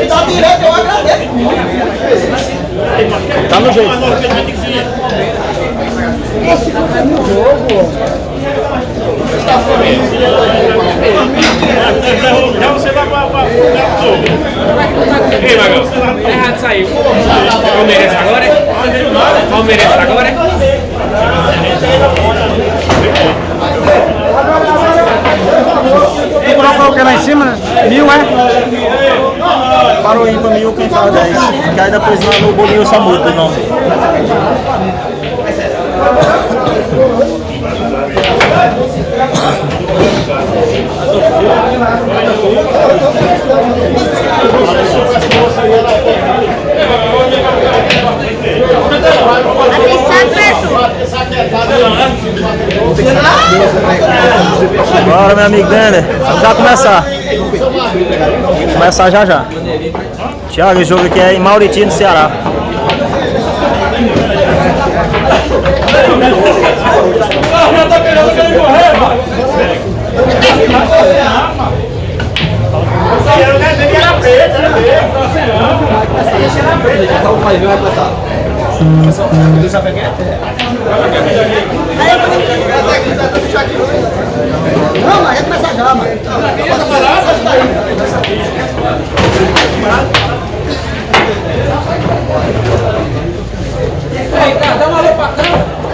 Dá direto, eu agradeço. Tá no jeito. Esse é no jogo. Já você vai para o jogo. Ei, Magão. É errado sair. Palmeiras agora, é? Palmeiras agora, é? Tu colocou o que lá em cima? 1000, é? Para o ímpar 1000, quem fala 10. Que aí depois lá no bolinho só muda o nome. Bora, meu amigo Denner. Vamos já começar. Começar já já. Thiago, o jogo aqui é em Mauriti, no Ceará. Não, mas é começar já, mano.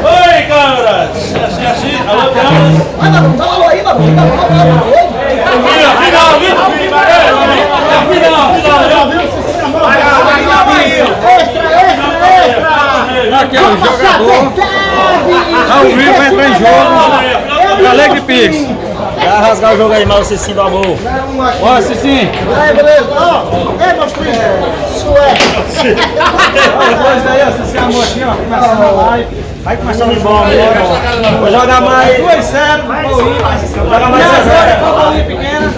Oi, câmeras! Assim, alô, câmeras! Vai, Babu, dá um alô aí, Babu. Final, viu? Aqui é o jogador. Ao vivo entra em jogo. Alegre Pires. Vai rasgar o jogo aí, mas o Cicinho do amor. Bora, Cicinho. Aí, beleza. Ó, ei, meus primos. Sué. Depois aí, ó, Cicinho amor aqui, ó. Começando a live. Vai começando bom, né? Vou jogar mais 2-0. Joga mais 0-0. Com a bolinha pequena.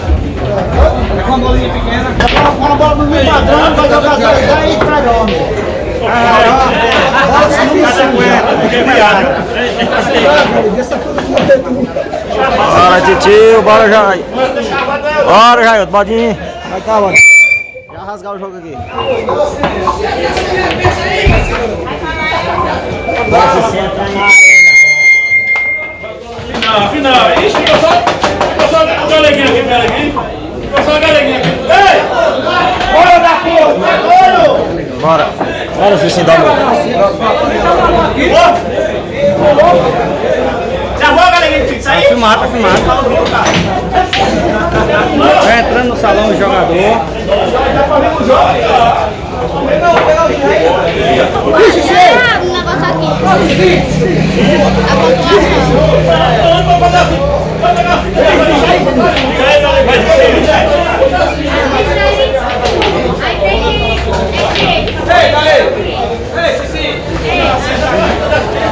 Com a bolinha pequena. Com a bola no meu padrão, vai jogar 2 e entrega o homem. Bora, titio, bora, Jair. Bora, Jair, bodinho. Vai cá, bora. Já rasgar o jogo aqui. Você senta na arena. Final. Ixi, ficou só a galeguinha aqui. Ficou só a galeguinha aqui. Ei! Bora da porra! Bora. Bora, Cicinho do amor. Já vou, galeguinha, tem que sair? Tá filmado. Vai entrando no salão o jogador. Um negócio aqui. Ei, galera! Ei, Cici!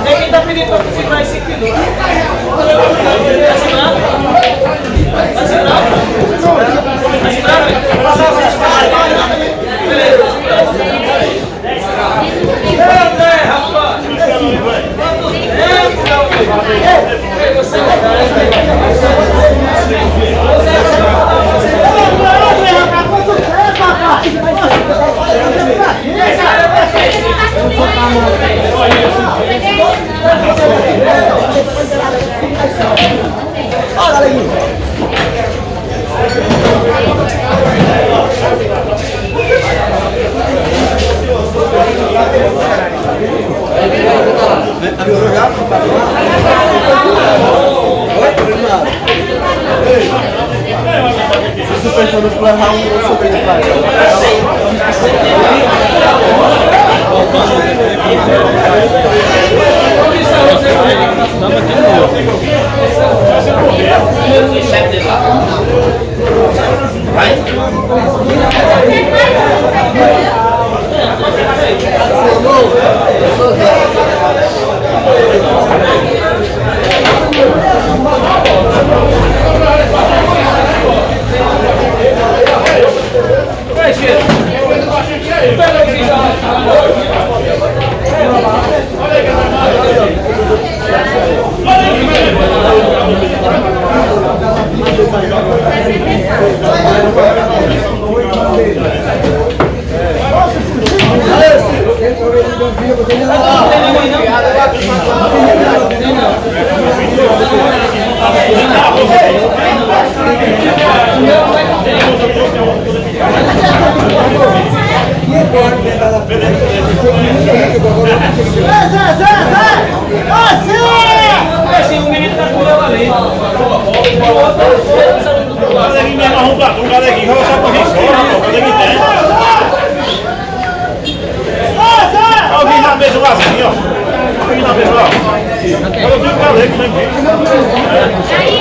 Tem quem tá pedindo pra segurar esse quilo. Tá segurado? Tá segurado? Beleza. André, rapaz! Quanto tempo, Ei, você Ó, galeguinha. Se super produto vai errar um super de praia. Assim, o menino tá com eu ali. Cadê que mesmo arruma pra tu? Cadê que? Vai só pra quem chora, cadê que tem? Alguém na mesa vazia, ó. Alguém na mesa, ó. Eu digo cadê que nem vem. Aí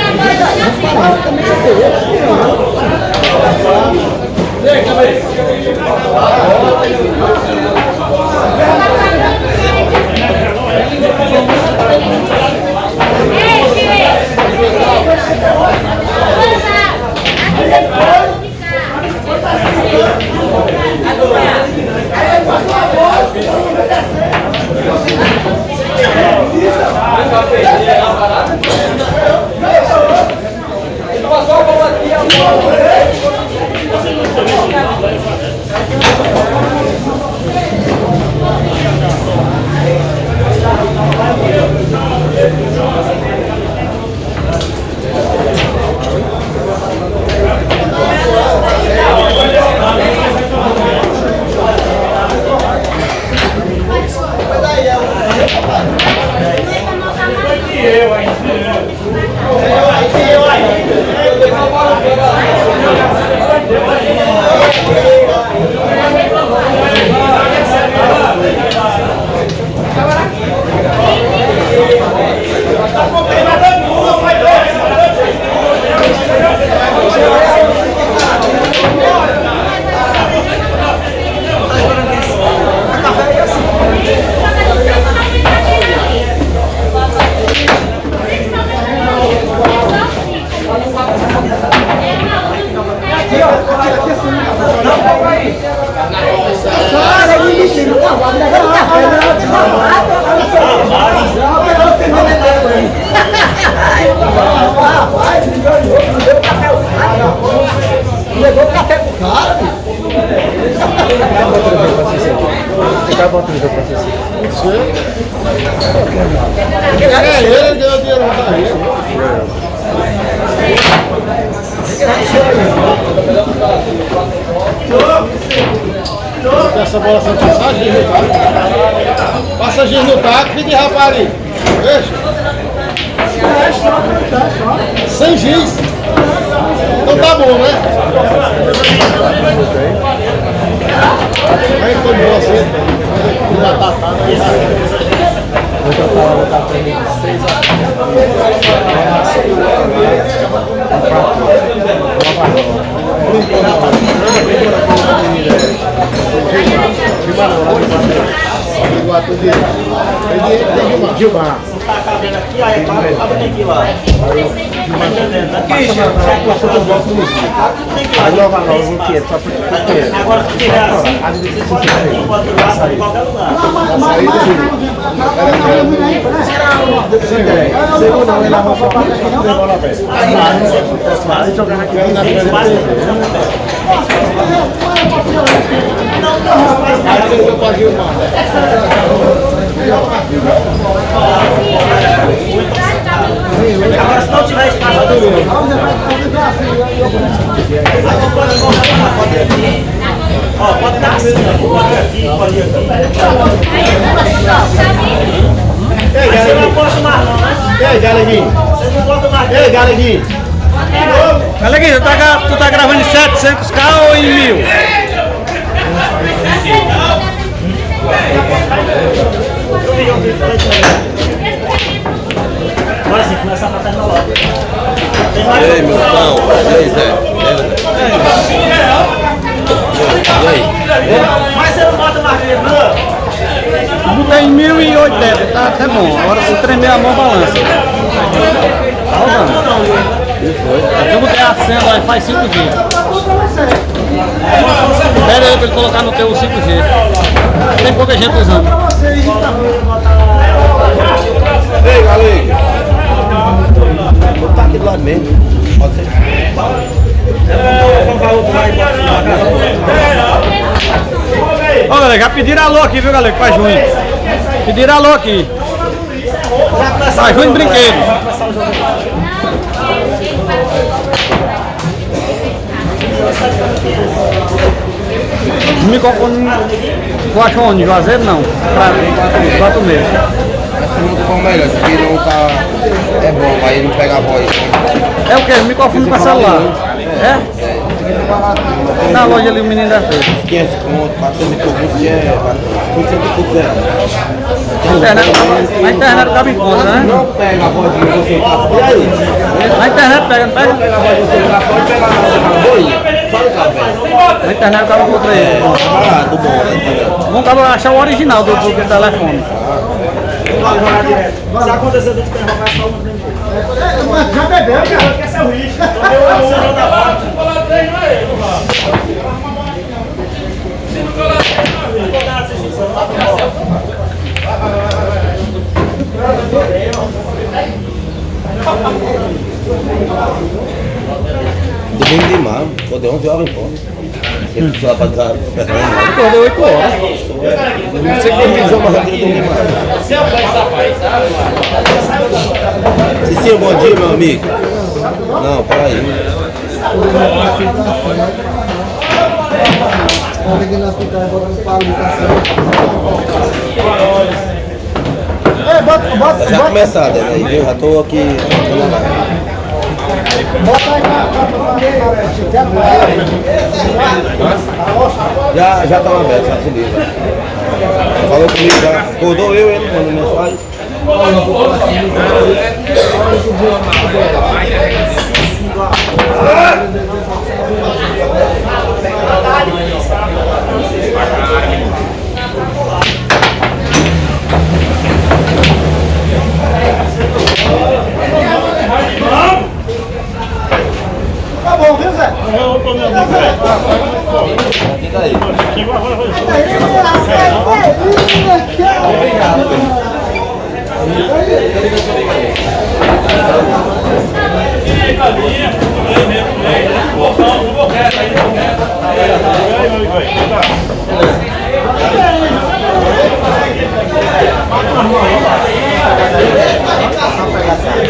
Levou café pro cara, Fica botando pra você. é ele ganhou dinheiro na barriga. Essa bola sem passagem no taco. Passagem no taco, filho de rapariga. Deixa. Sem giz. Então tá bom, né? Aí quando você Gilmar. A Nova Nova o que? Só porque agora se tiver assim, pode passar em qualquer lugar. Segunda, ele arrumou pra levou na peça. Aí jogando aqui na frente. aí eu paguei o mar. Agora, se não tiver espaço, ó, pode dar assim, pode aqui, pode aqui. Aí você não posta mais não, né? E aí, Galeguinho? Você não bota mais. E aí, Galeguinho? Galeguinho, tu tá gravando em 700k ou em 1000? Agora sim, começa a matar na loja. E aí, meu pão? E aí, Zé? E aí? Mas você não bota mais dinheiro, não? Botei em 1080, tá até bom. Agora se tremer a mão, balança. Tá rodando. Eu botei a senha lá faz 5 dias. Espera aí pra ele colocar no teu 5G. Tem pouca gente usando. Ei, galera! Vou botar aqui do lado mesmo. Pode ser. Ó, galera, já pediram alô aqui, viu, galera, pra junho. Pediram alô aqui. Pra junho brinquedo. microfone tu achou onde? Juazeiro não? Pra quatro meses. Essa não ficou melhor, esse aqui não tá. É bom, aí não pega a voz. É o que? Microfone pra celular. É? Na loja ali o menino da feira. 500 conto, 400 e poucos, que é 400 e poucos reais. Na internet cabe em conta, né? Não pega a voz de você pra fora. E aí? Na internet pega, não pega? Pega a voz de você pra fora e pega a boi. Só no café. Na internet cabe em conta aí. Barato, bom, né? Vamos acabar achar o original do telefone. Se acontecer de interrogar só uma vez. Já bebeu, cara? Quer ser o risco. Domingo de mar, poder 11 horas em ponto. Ele precisa pra desar. Acordei 8 horas. Não sei quem visou, mas aquele domingo de mar. Cicinho, bom dia, meu amigo. Não, peraí. Já começaram, né? Eu já tô aqui. Já tá aberto, já se liga. Falou comigo, já acordou eu, ele mandou mensagem. Tá bom, viu, Zé? Fica aí.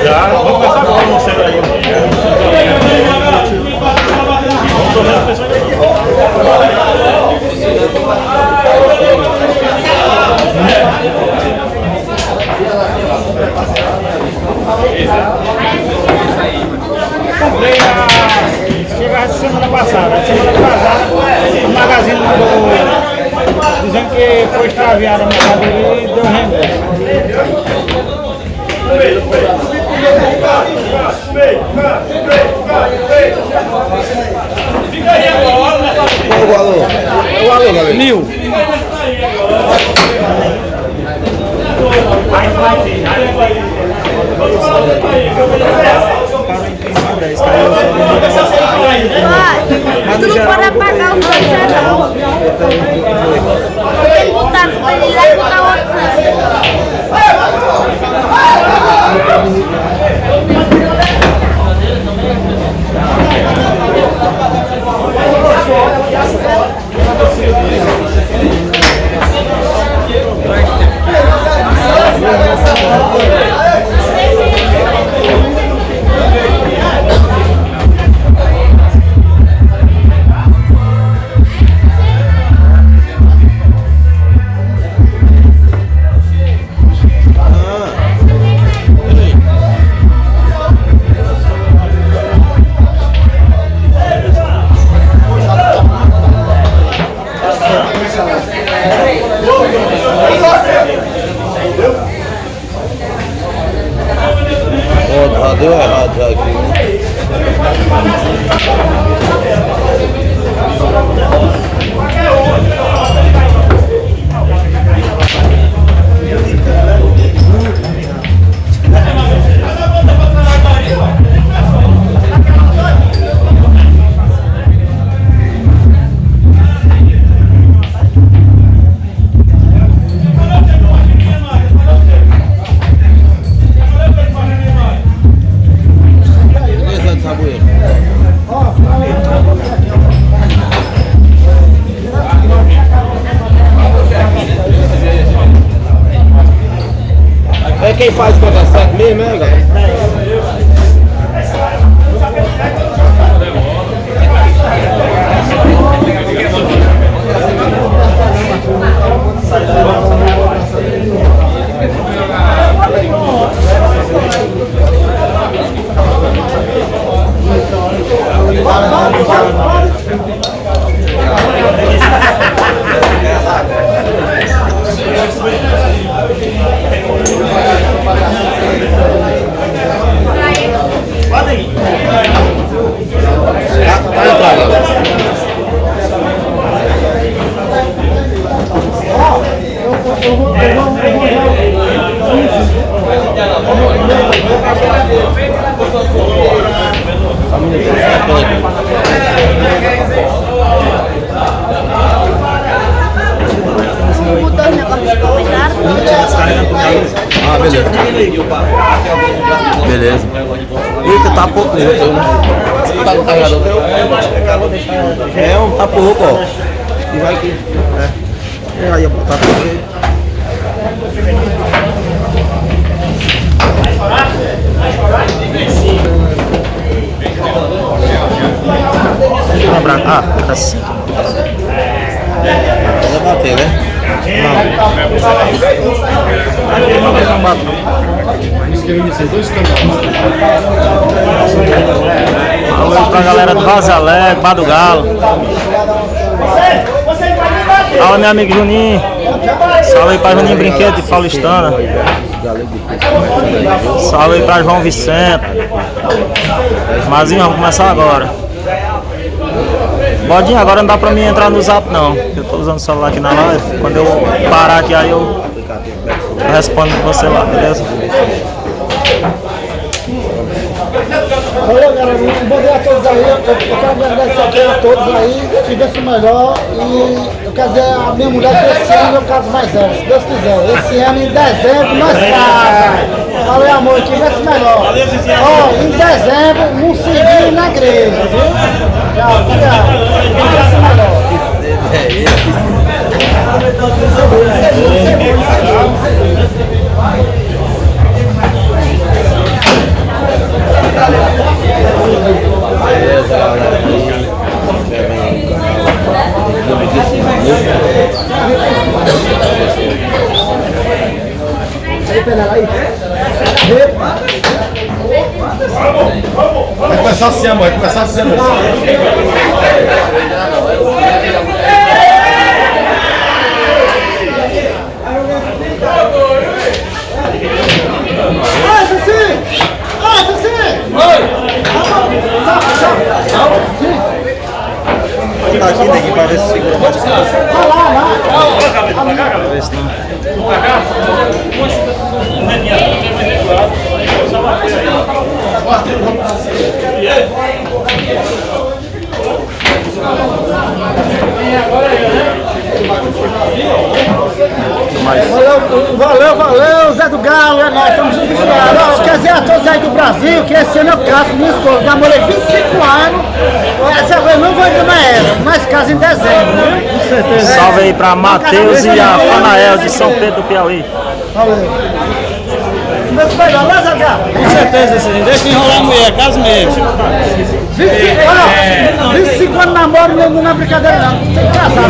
Já, vamos começar agora no céu aí. Vamos tornar a pessoa Comprei chega semana passada. Semana passada o magazine mandou dizendo que foi extraviada a mercadoria e deu reembolso. fica aí agora, né? Qual o valor? O valor, galera? 1000. Tu não pode apagar o coisa não. Tem que botar com ele lá e botar outro. pouco, eu não. Tá no carregador. É um tá pouco, ó. E vai aqui. É. Aí, ó, tá pouco. Lembrar. Ah, tá assim. Pode bater, né? Não bato. Alô pra galera do Vazalé, Bar do Galo. Alô, meu amigo Juninho. Salve aí pra Juninho Brinquedo de Paulistana. Salve aí pra João Vicente. Mazinho, vamos começar agora. Bodinho, agora não dá pra mim entrar no Zap não. Eu tô usando o celular aqui na live. Quando eu parar aqui, aí eu respondo com você lá, beleza? Valeu, galera. Bom dia a todos aí. Eu quero agradecer a todos aí. Que desse melhor. E eu quero dizer a minha mulher que esse ano eu caso mais anos, se Deus quiser. Esse ano, em dezembro, nós casamos. Valeu, amor. Que desse melhor. Ó, em dezembro, num civil na igreja, viu? Tchau, obrigado. Que desse melhor. Beleza, galera. Inscreve aí no canal. Não me disse Vai começar assim, amor. Vai começar assim, amor. Tá aqui, tem que ir pra ver se segura mais. Pra ver se não. Valeu, Zé do Galo, é nóis, estamos juntos. Quer dizer a todos aí do Brasil que esse ano eu caso com minha esposa. Namorei 25 anos, essa vez não vou enganar ela, mas caso em dezembro, né? Com certeza. Salve aí pra Matheus e a Fanael de São Pedro do Piauí. Valeu. Meus melhor, né, Zé do Galo? Com certeza, sim. Deixa enrolar a mulher, caso mesmo. 25 anos namoro, não é brincadeira não, tem que casar.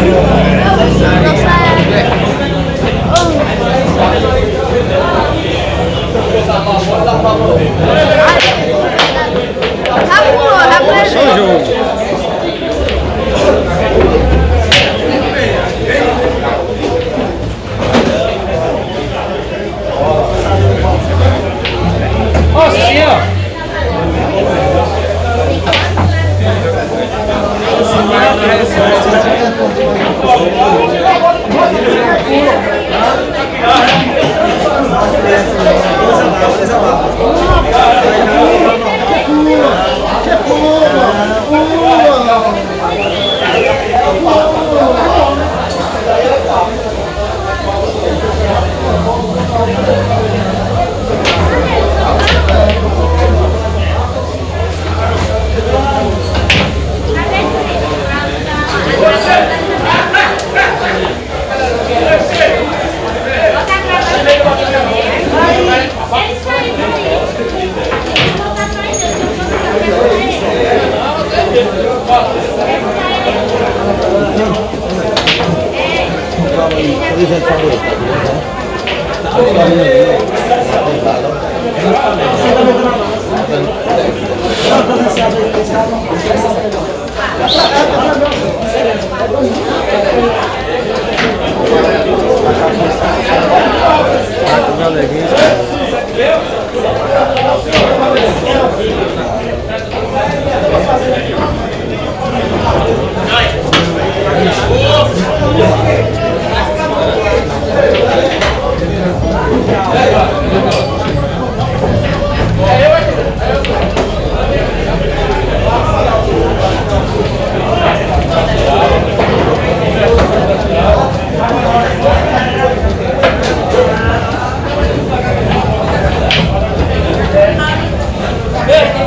Ei!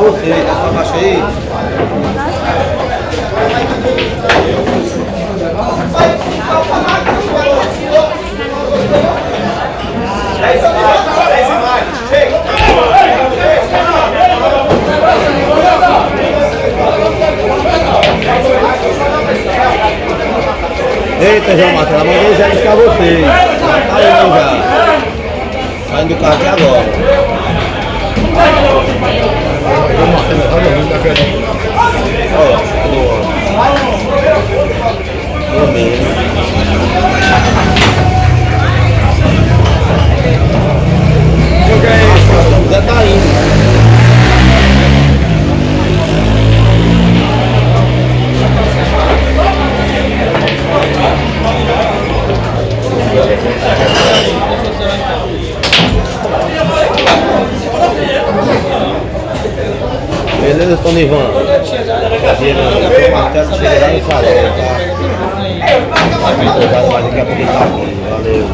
você, tá abaixo aí. Eita, João Marcelo, a mãe já disse que é você. Já tá aí já. Saindo do carro aqui agora. Olha, boa. Zé tá indo. Beleza, Tonivan? O martelo chega lá no salão, tá? Mas daqui a pouco tá aqui. Valeu,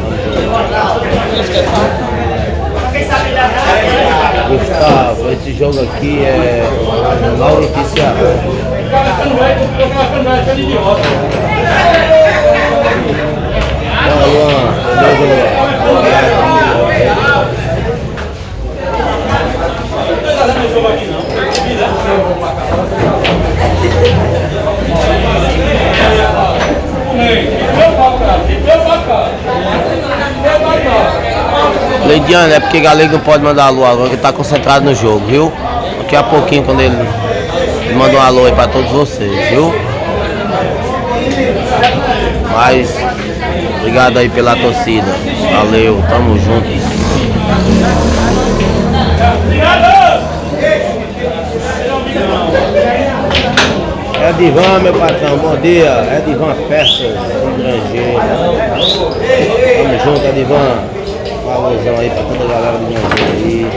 Gustavo, esse jogo aqui é Lauro e Ceará. Fala, Luan. Beleza, Luan? Leidiane, é porque Galego não pode mandar alô agora, que tá concentrado no jogo, viu? Daqui a pouquinho, quando ele manda um alô aí pra todos vocês, viu? Mas, obrigado aí pela torcida. Valeu, tamo junto. Edivan, meu patrão, bom dia. Edivan Peças, Grangeiro. Tamo junto, Edivan. Valorzão aí pra toda a galera do Grangeiro aí.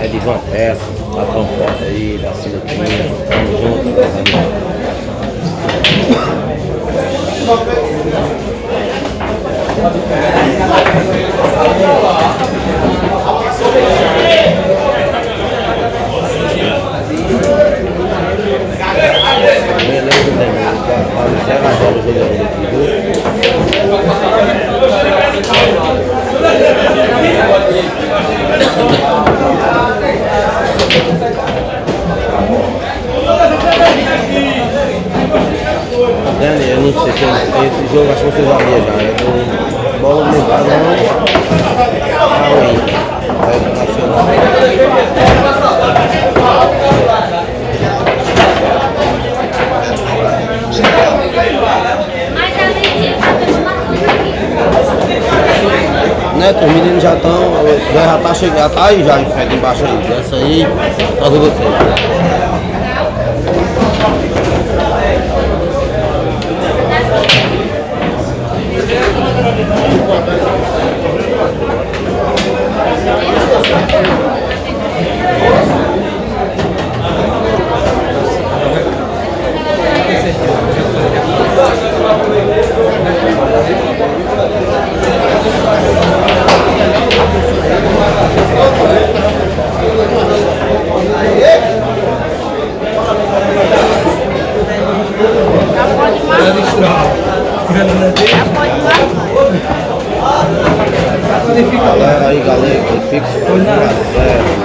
Edivan Peças, patrão forte aí, da Silotinha. Tamo junto, beleza, Demir. Vamos encerrar o jogo aqui, viu? Dani, eu não sei se esse jogo acho que você já via já. É do bola do Barão ao Inter. É do Nacional. Neto, os meninos já estão. Já tá chegando, já tá aí já em frente embaixo aí. Desce aí, toca você. Galera aí, galera, que fica por 1 a 0.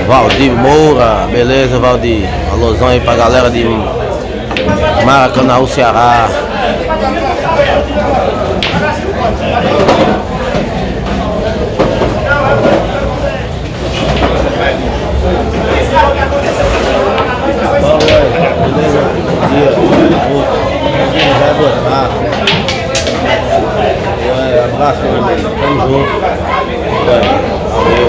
Valdir Moura, beleza, Valdir? Alôzão aí pra galera de Maracanã, Ceará. Abraço, meu amigo. Tamo junto. Valeu.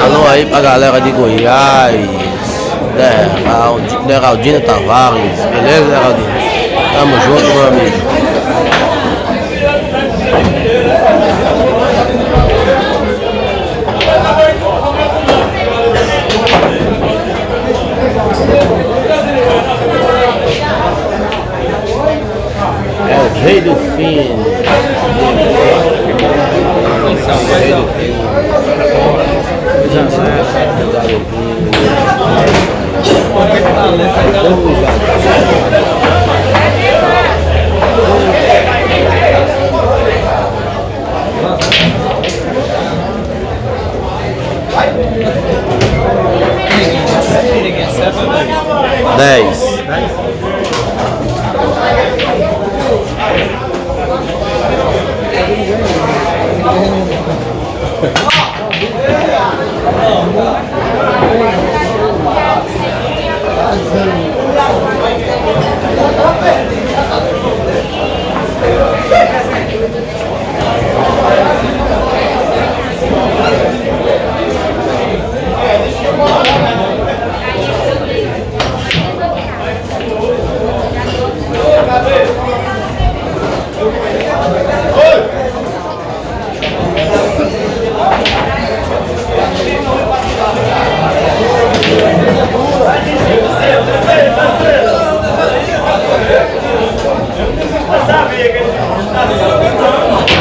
Alô aí pra galera de Goiás, Deraldino Tavares, beleza, Deraldino? Tamo junto, meu amigo. É o rei do fim. Dez.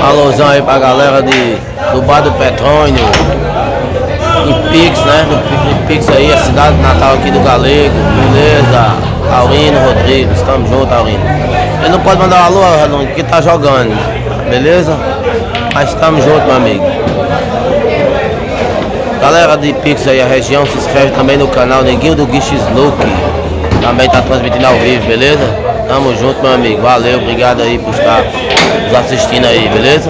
Alôzão aí pra galera do Bar do Petrônio, em Pix, né? Do Pix aí, a cidade natal aqui do Galego, beleza? Aurino Rodrigues, tamo junto, Aurino. Ele não pode mandar um alô, Aurino, porque tá jogando, beleza? Mas tamo junto, meu amigo. Galera de Pix aí, a região, se inscreve também no canal Neguinho do Guiche Snook. Também tá transmitindo ao vivo, beleza? Tamo junto, meu amigo. Valeu, obrigado aí por estar nos assistindo aí, beleza?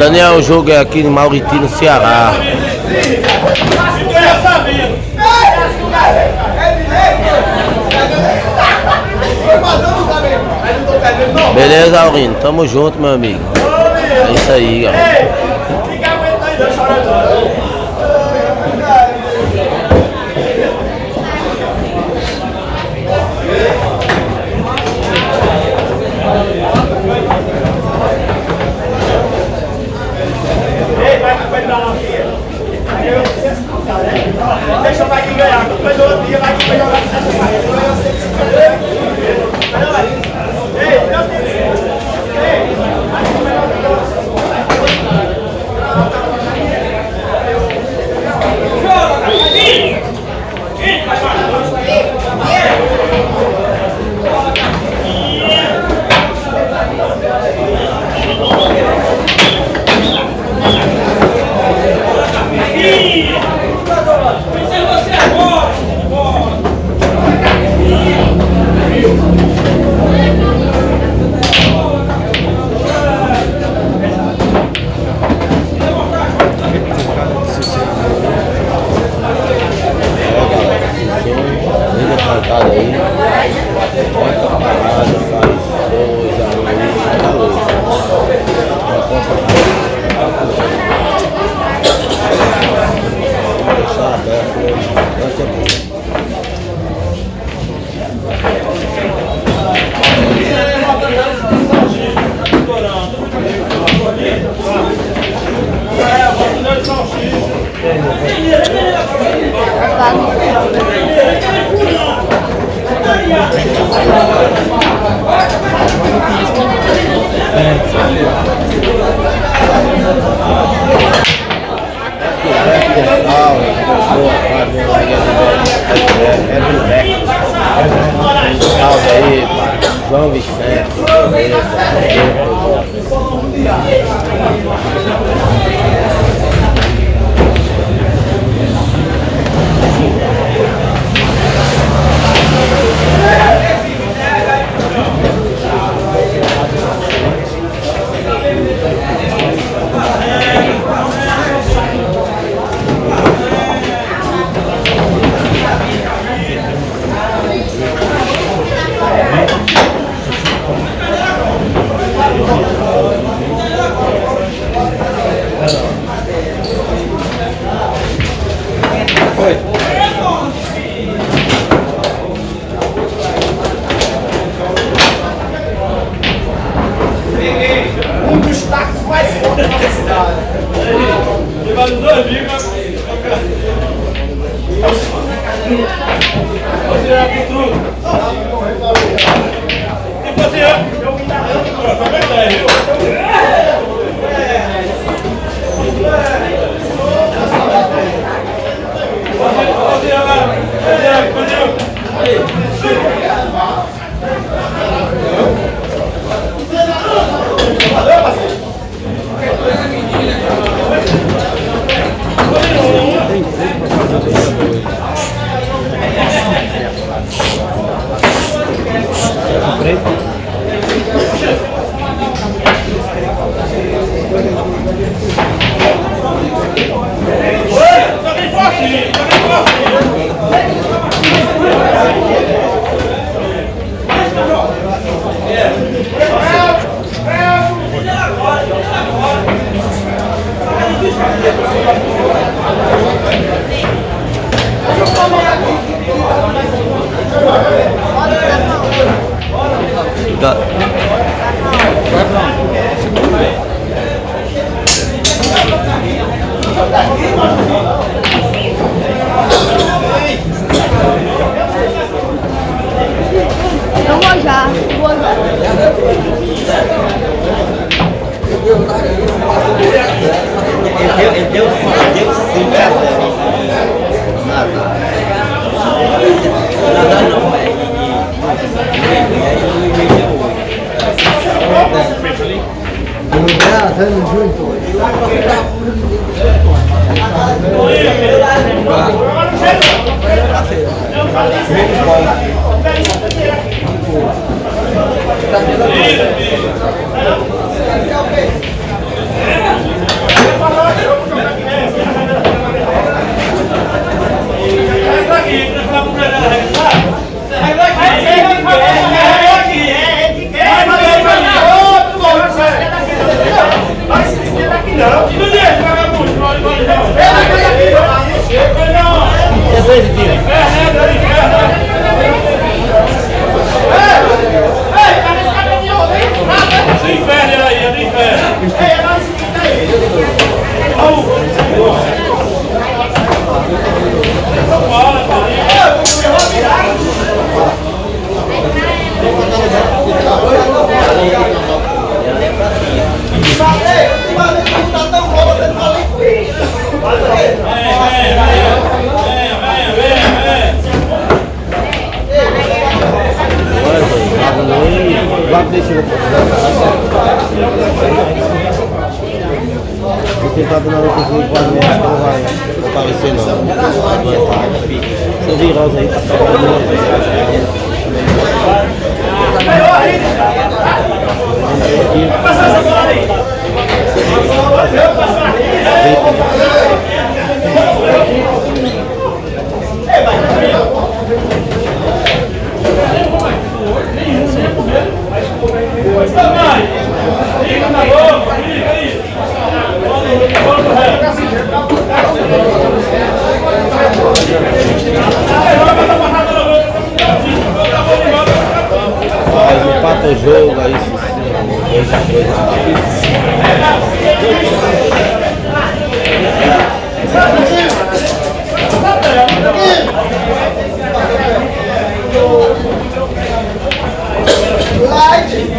Daniel, o jogo é aqui em Mauritino, Ceará. Beleza, Aurino? Tamo junto, meu amigo. É isso aí, galera. Deixa o Mike ganhar, depois do outro dia vai jogar. Salve aí, João Vicente, Um dos táxis mais fortes da cidade. Levar os dois amigos. Você é pro truque. E você é? Eu vim na rua. Foi verdade, viu? Eu vou já, vou já. Ele deu 5 Nada. Nada não, velho. Você tá dando uma coisa igual não vai aparecer não. Seu virose aí tá empata o jogo aí, はい。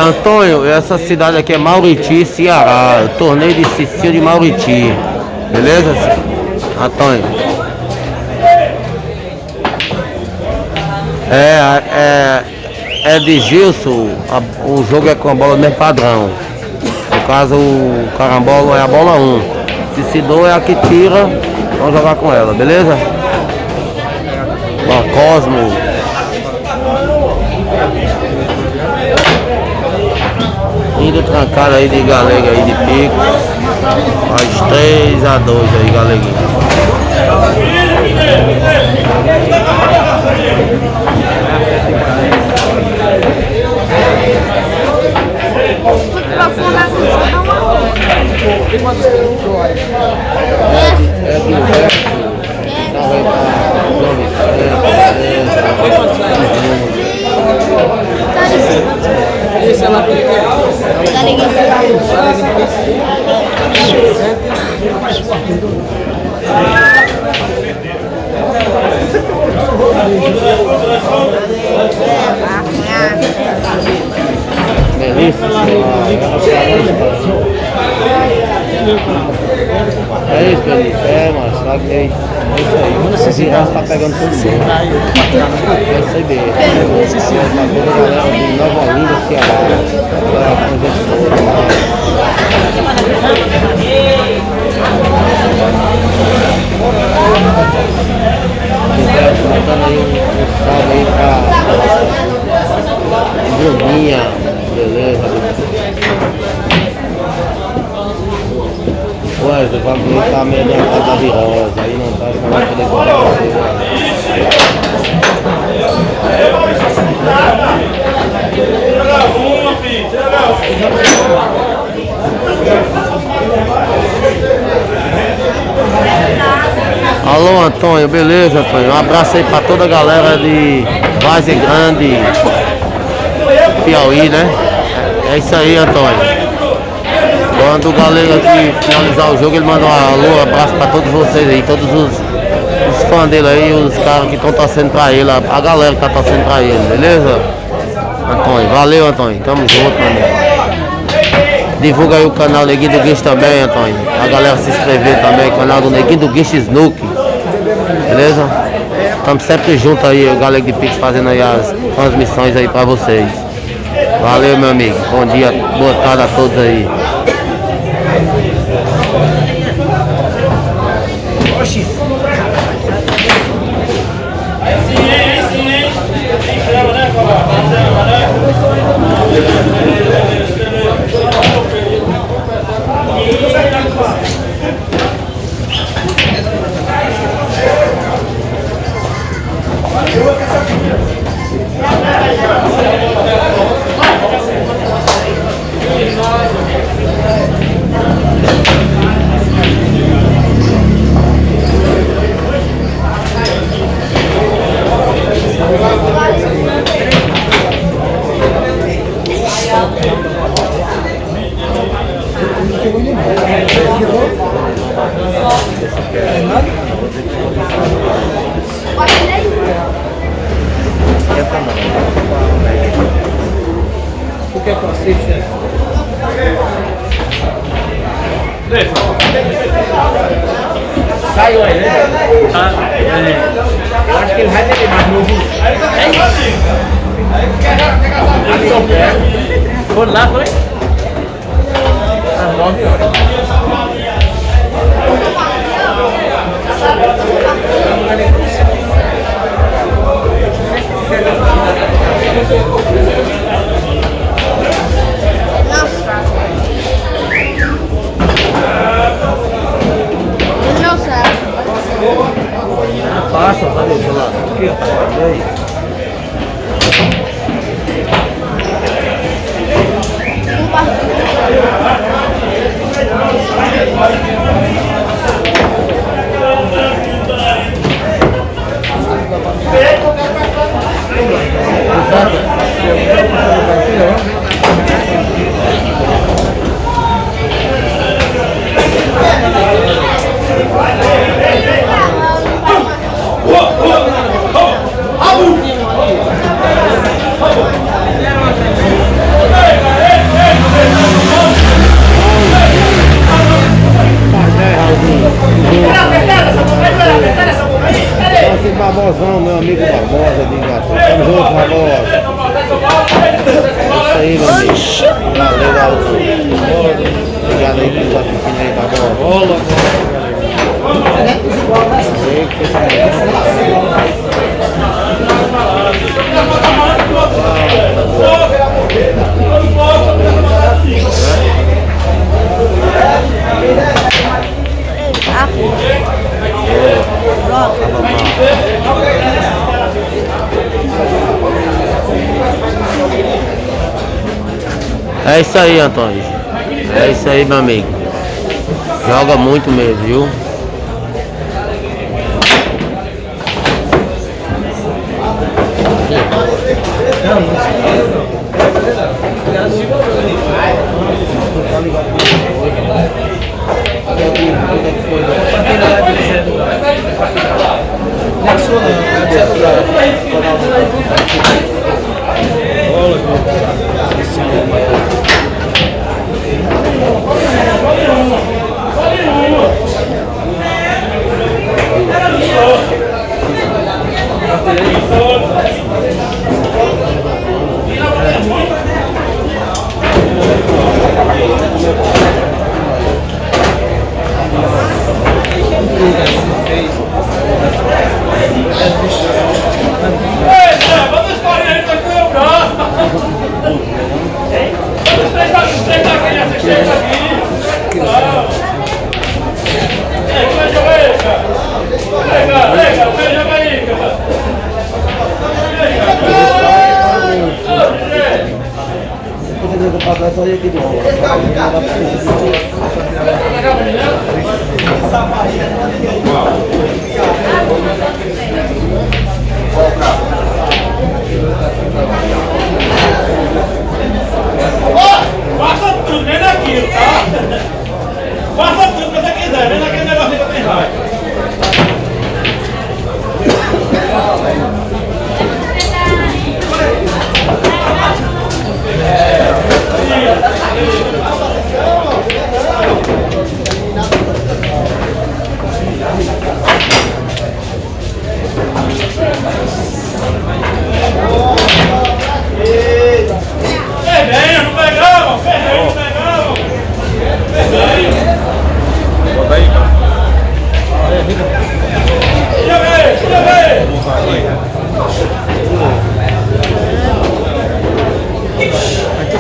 Antônio, essa cidade aqui é Mauriti, Ceará. Torneio de Cecília de Mauriti. Beleza, Antônio? É de Gilson. O jogo é com a bola do mesmo padrão. No caso, o carambola é a bola 1. Cicidor é a que tira. Vamos jogar com ela, beleza? Ó, Cosmo. Indo trancada aí de galega aí de pico. Faz 3-2 aí, galeguinha. Esse é lá que ele quer. Delícia. É isso, Felipe. Mano, só que é isso aí. Mano, esse braço tá pegando todo mundo. Eu sei bem. Tá toda a galera de Nova Olinda, Ceará. Dando aí um salve aí pra Bruninha, beleza? Ué, o bagulho tá meio adiantado da virose, aí não tá, senão vai poder comprar você. Alô, Antônio, beleza, Antônio? Um abraço aí pra toda a galera de Várzea Grande, Piauí, né? É isso aí, Antônio. Quando o galego aqui finalizar o jogo, ele manda um alô, abraço pra todos vocês aí, todos os fãs dele aí, os caras que estão torcendo pra ele, a galera que tá torcendo pra ele, beleza? Antônio, valeu, Antônio, tamo junto, meu amigo. Divulga aí o canal Neguinho do Guincho também, Antônio. A galera se inscrever também, canal do Neguinho do Guincho Snook. Beleza? Estamos sempre juntos aí, o Galego de Pix fazendo aí as transmissões aí pra vocês. Valeu, meu amigo. Bom dia, boa tarde a todos aí. Oxi. O que é que eu assisto? Saiu aí, né? Eu acho que ele vai ter mais novo. Foram lá, foi? Às 9 horas. Passa, cadê o celular? Aqui, ó. E aí? Nossa, Barbosão, meu amigo Barbosa de Inglaterra. Tamo junto, Barbosa. É isso aí, meu amigo. Valeu, Alto. Obrigado aí pelo patrocínio aí, Barbosa. É isso aí, Antônio. É isso aí, meu amigo. Joga muito mesmo, viu? Faça tudo, vem naquilo, tá? Faça tudo que você quiser, vem naquele negócio que eu tenho raiva.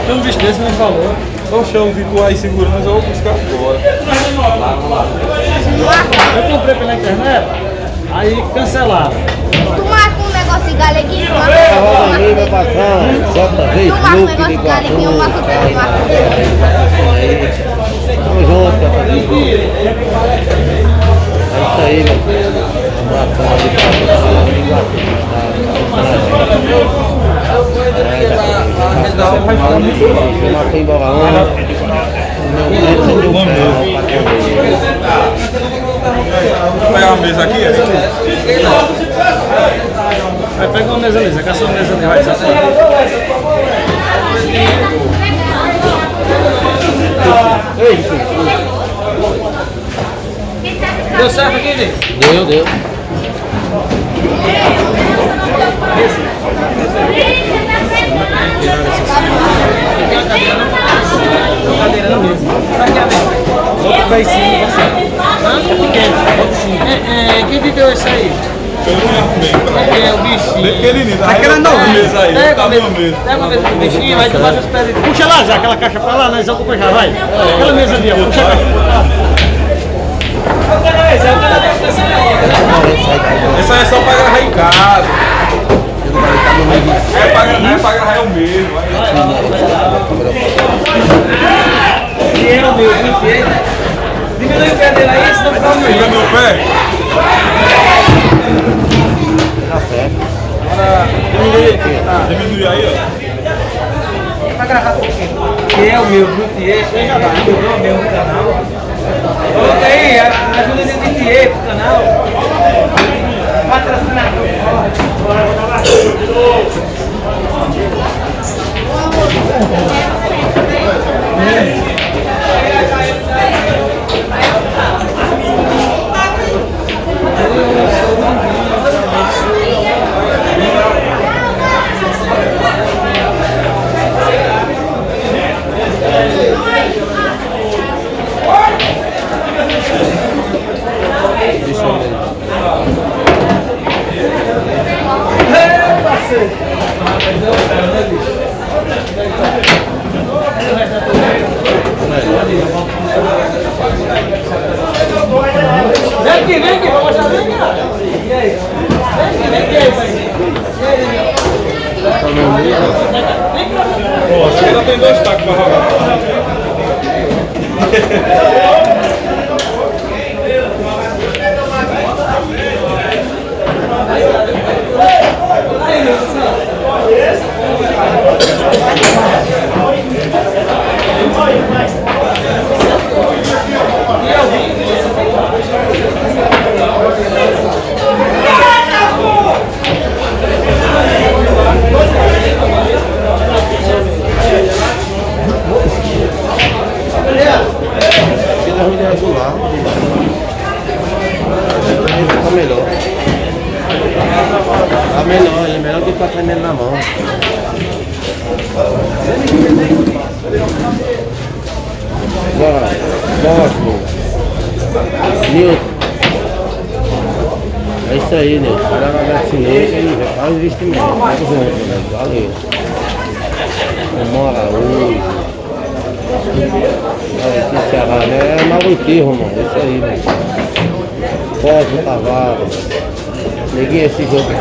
Tem um bicho desse não falou. Oxe, eu vi tu aí segurando, mas eu vou buscar fora. Eu comprei pela internet, aí cancelaram. Tu marca um negócio de galeguinho, tu marca Roda aí, meu patrão. JV um Clube negócio de de galeguinho, eu Iguatu. marco o teu, eu marco o teu. Tamo junto, patrão. É isso aí, meu filho. Um abração ali pra você de Iguatu. Eu matei em Bogaúna. Vou pegar uma mesa aqui, Vai pegar uma mesa ali, caça uma mesa ali, vai. Deu certo aqui, Nick? Deu. Cadeira não mesmo. Outro vai sim, você. Quem te deu esse aí? É o bichinho. Aquela não, mesa aí, tá Pega uma mesa do bichinho, vai tomar as pedras. Puxa lá já aquela caixa pra lá, nós vamos já, vai. Aquela mesa ali, ó. Puxa lá. essa é só pra agarrar em casa. É pra agarrar eu mesmo. E é o meu, diminui o pé dele aí, senão fica o Fica meu. meu pé. Tá certo. Diminui aí, ó. Que é o meu, Brutier, já dá, o meu canal. Coloca aí, ajuda de Brutier pro canal. Patrocinador. Vem aqui, vou mostrar, vem aqui. E aí? Pô, acho que ainda tem 2 tacos pra rolar. Tira ruim de regular. Tá melhor. Tá melhor, é melhor do que ficar tremendo na mão. Bora, próximo. Nilton. É isso aí, Nilton. Vai lá na chinesa e faz investimento. Vai junto, né? Valeu. Mora hoje. Aqui Ceará, né? É Maluquinho, mano. É isso aí, mano. Cosmo Tavares. Neguinho esse jogo.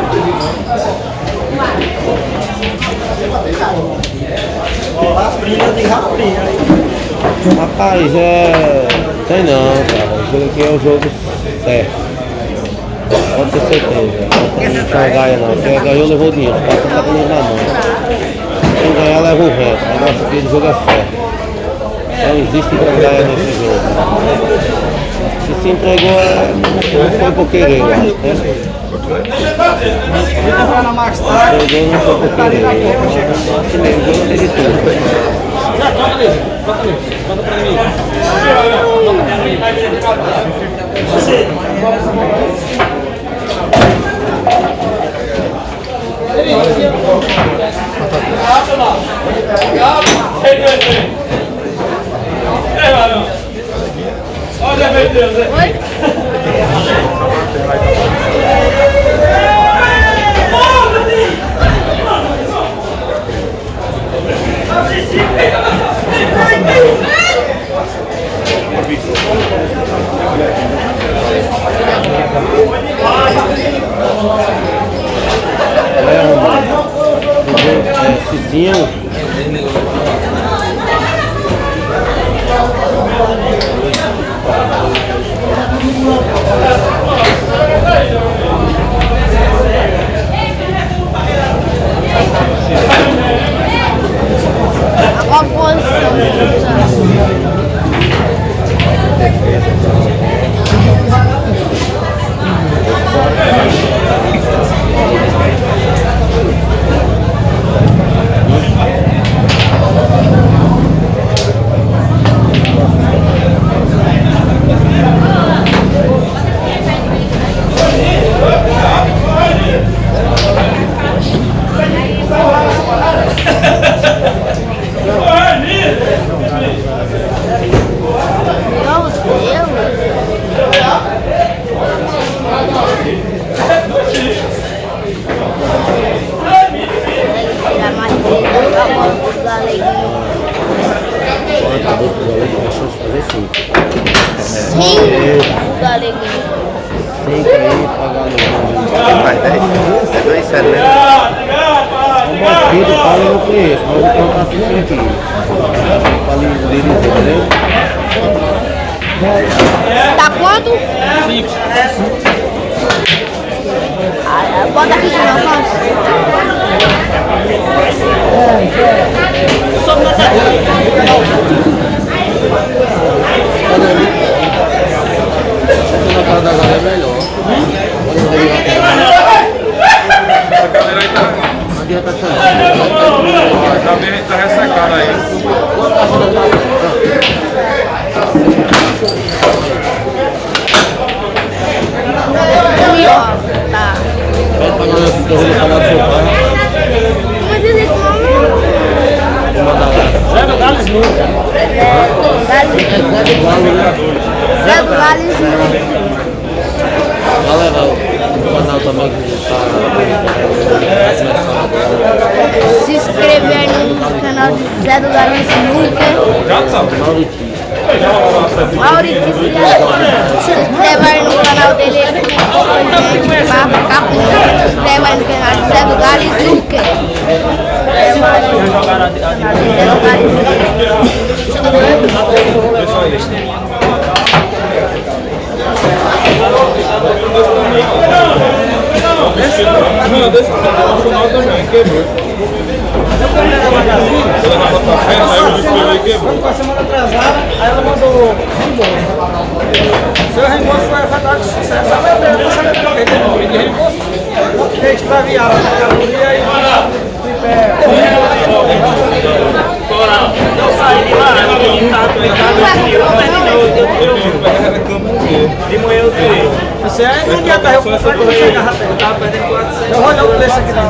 Rapaz, tem não, cara. O jogo aqui é o jogo certo. Pode ter certeza. Não tem ganha não. Quem ganhou levou o dinheiro. Os caras estão com na mão. Quem ganhar leva o resto. O negócio aqui do jogo é certo. Não existe ganha nesse jogo. Se entregou, não foi por querer, eu acho, né? Entregou não foi por querer. Assim mesmo, o jogo teve tudo. Conta pra mim. Cicinho. A composição. Tá quanto? 5. Bota aqui de novo. Na cara da galera é melhor. aqui já tá saindo. Tá bem, tá ressecado aí. Tá. Vai pagar essa corrida pra lá do seu pai. Mas ele come. Zé do Gales nunca. Zé do Gales. Galera, o canal também que tá Se inscreve aí no canal de Zé do Gales Nunca. Já sabe. Maurício. Maurício, se inscreve aí no canal dele. Ele tem pouca gente pra ficar com. Se inscreve aí no canal de Zé do Gales Nunca. Se inscreve aí no canal de Zé do Gales Quando foi a semana atrasada, aí ela mandou reembolso. Seu reembolso foi afetado de sucesso. Ela veio pra saber por que teve um vídeo de reembolso. Porque extraviaram a categoria e Eu saí de lá, o menino tava trancado, de manhã eu tirei. você ainda não ia estar recuperado quando chegar até. Eu tava perdendo 400. Eu vou olhar o preço aqui da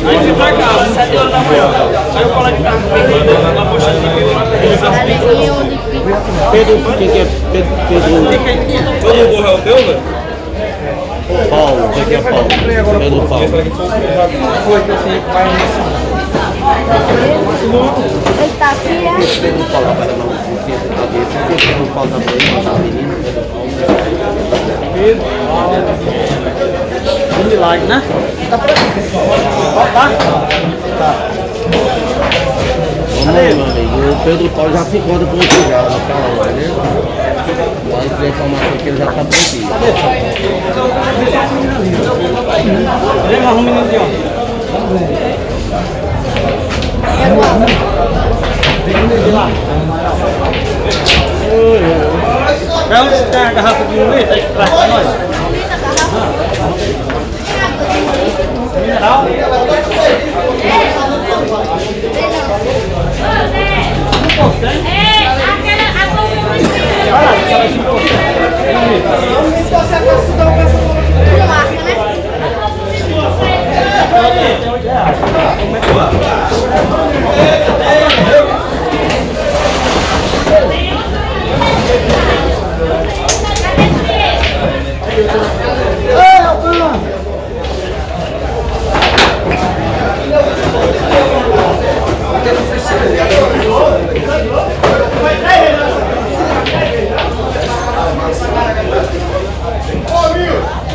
Aí fui pra casa, 7 horas da manhã. Aí o colega tava perdendo, uma puxando de mil, lá perdendo. Galeguinho de pico. Pedro, quem que é Pedro? Todo burro é o teu, velho? Paulo, quem que é Paulo? Pedro Paulo. Ele tá aqui, é? Pedro Paulo, para não esquecer a cabeça. Pedro Paulo tá por aí, mas tá menino. Pedro Paulo. Um milagre, né? Vamos aí, meu amigo. O Pedro Paulo já se encontra por aqui já, no canal, tá vendo? Mas a informação que ele já tá por aqui. Vem mais um menino de ontem. É onde tem a garrafa de 1 litro aí que traz pra nós? Mineral?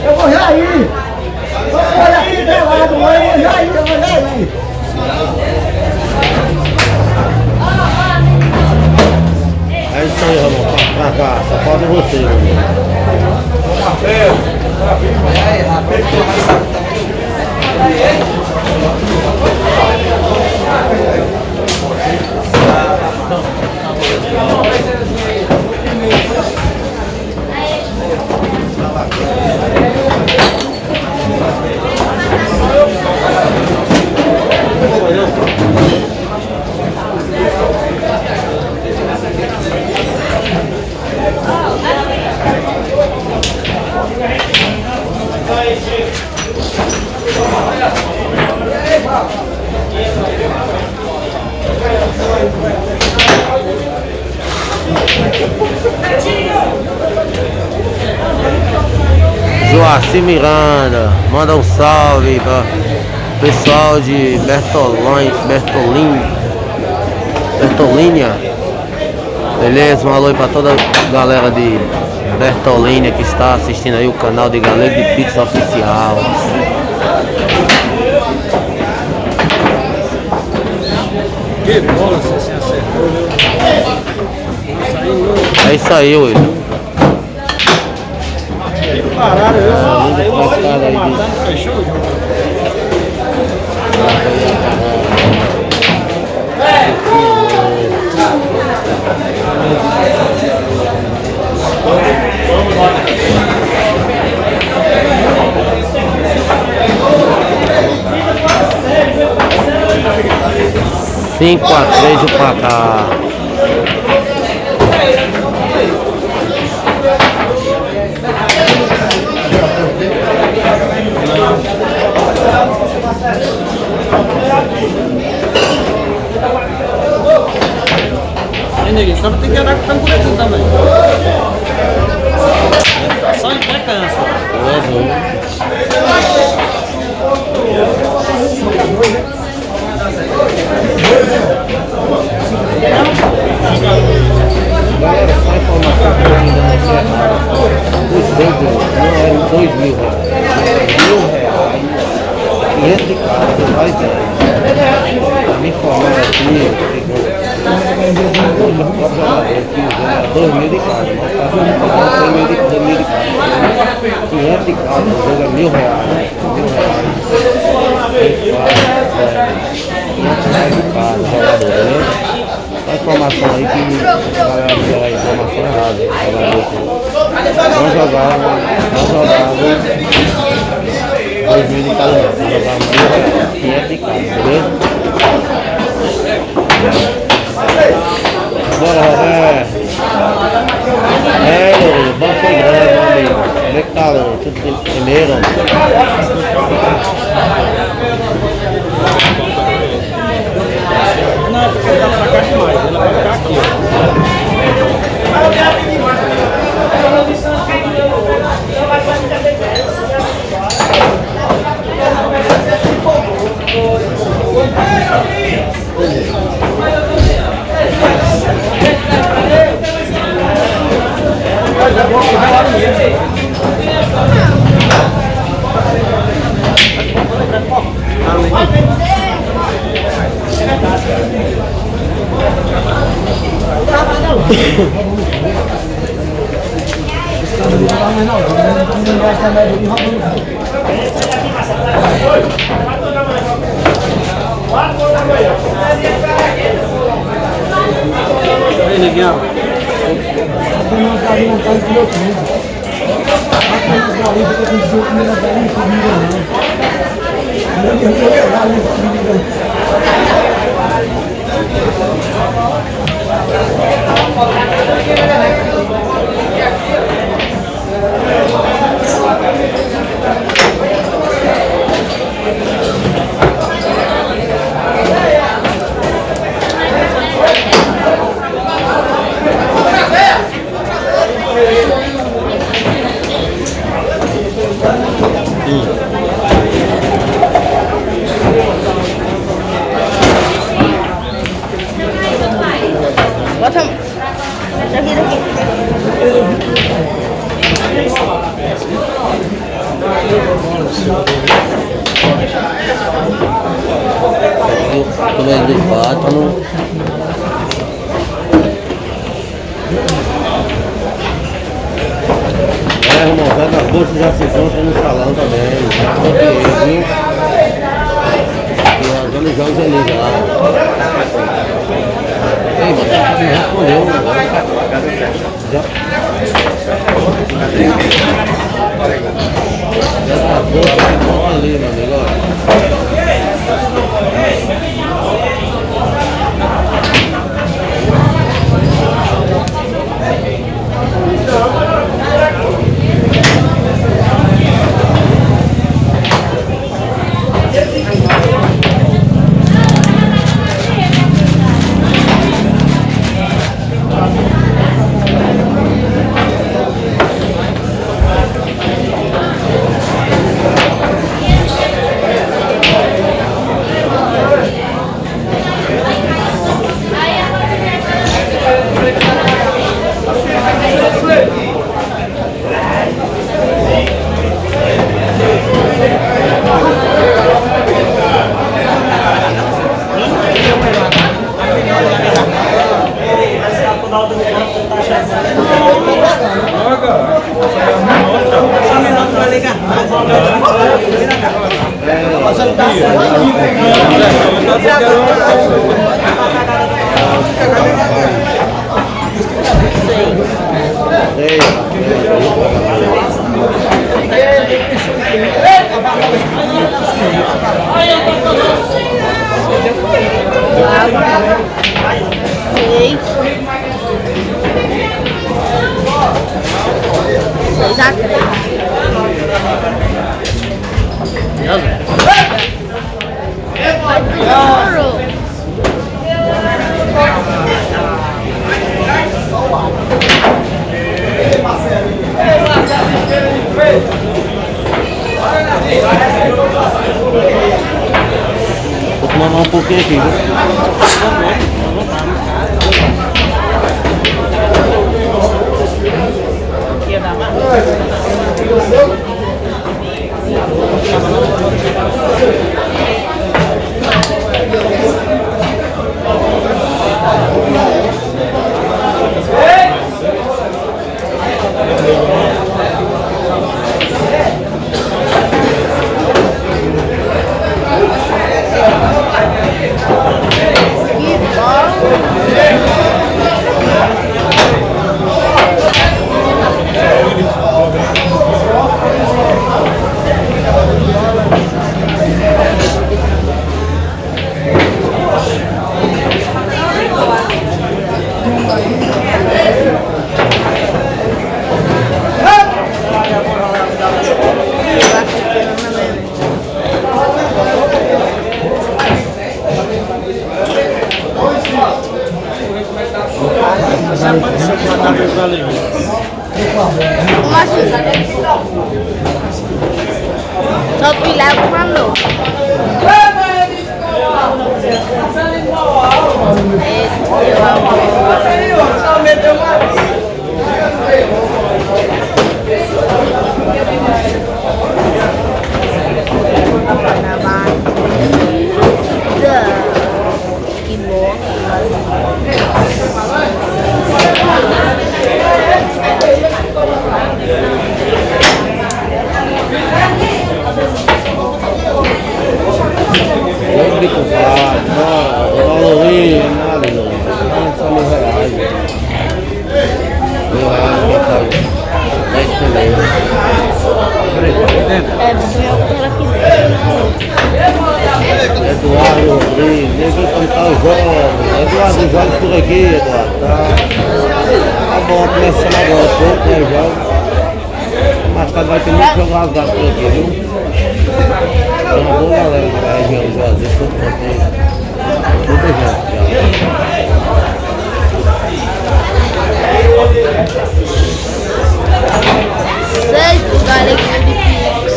Eu vou já ir. Olha aqui do lado, eu vou já ir, eu vou já ir. É isso aí, Ramon. Pra cá, só falta você, meu amigo. Joacir Miranda, manda um salve para o pessoal de Bertolínia. Beleza? Um alô aí para toda a galera de Bertolínia que está assistindo aí o canal de Galego de Pizza Oficial. Que bola, você se acertou, viu? É isso aí, Will. Pararam, viu? Aí Aí o você tá aí, matando, fechou o jogo. 5-3 o placar. Neguinho, só tem que andar com tanguretinho também. Só em pé cansa. Galera, só informação que eu ainda não sei nada. Os dois não eram R$2.000. R$1.000. 500 de cada, vai ver. Me informaram aqui, R$2.000 de cada, mas tá R$2.000 de cada. 500 de cada, o jogo é R$1.000. R$500 de cada, jogador, beleza? A informação aí que a galera me deu a informação errada. Não jogava 2.000 de cada, não jogava 500 de cada, beleza? Bora, Roberto! Lourinho, o banco foi grande, meu amigo. Como é que tá, Lourinho? Tudo primeiro? Não, porque ele tá pra cá demais, ele vai ficar aqui, Aí, neguinho. Bota aqui daqui. Tô vendo os Batman. Irmão, vai na bolsa já se encontra no salão também. Viu? E agora os jogos ali já. Ei, você me respondeu. Já. Já tá a bolsa se encontra ali, meu amigo. Ei! 6. 6-3. Vou tomar um pouquinho aqui, viu? Só tu leva uma noite. Que bom. Eu brinco claro, valorizo, nada, não só R$1.000. R$1.000, 10 primeiros. Eduardo Rodrigues, deixa eu cantar os jogos. Eduardo, os jogos por aqui, Eduardo. Tá bom, começando agora, pouco, né, os jogos. Mas vai ter muito jogo rasgado por aqui, viu? Tem uma boa galera da região de Juazeiro, todo mundo tem muita gente já. Seis lugares de Pix.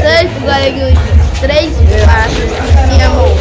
6 lugares de 3 passos. Se amor.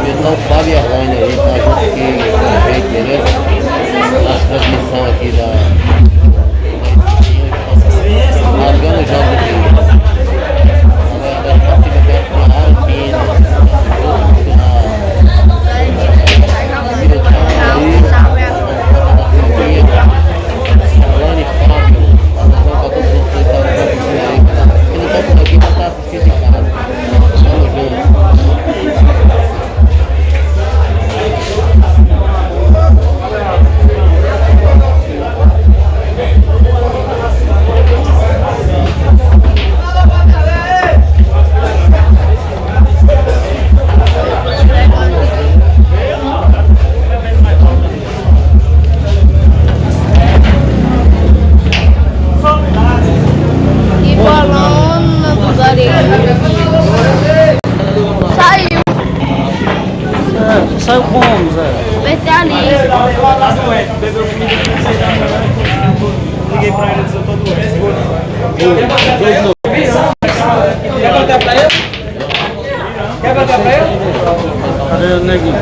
Então, Fábio e Arlane aí, tá junto aqui com a gente, beleza? A transmissão aqui largando os jogos aqui. Agora, tá fica perto com a Alpina, Arlane e Fábio, pra todos vocês, tá aí. Quem não tá por aqui, vai estar assistindo em casa. Tamo junto. saiu como, Zé? Especialista. Liguei pra ele e disse: eu tô doente. Quer botar pra ele? Quer botar pra ele? Cadê o neguinho?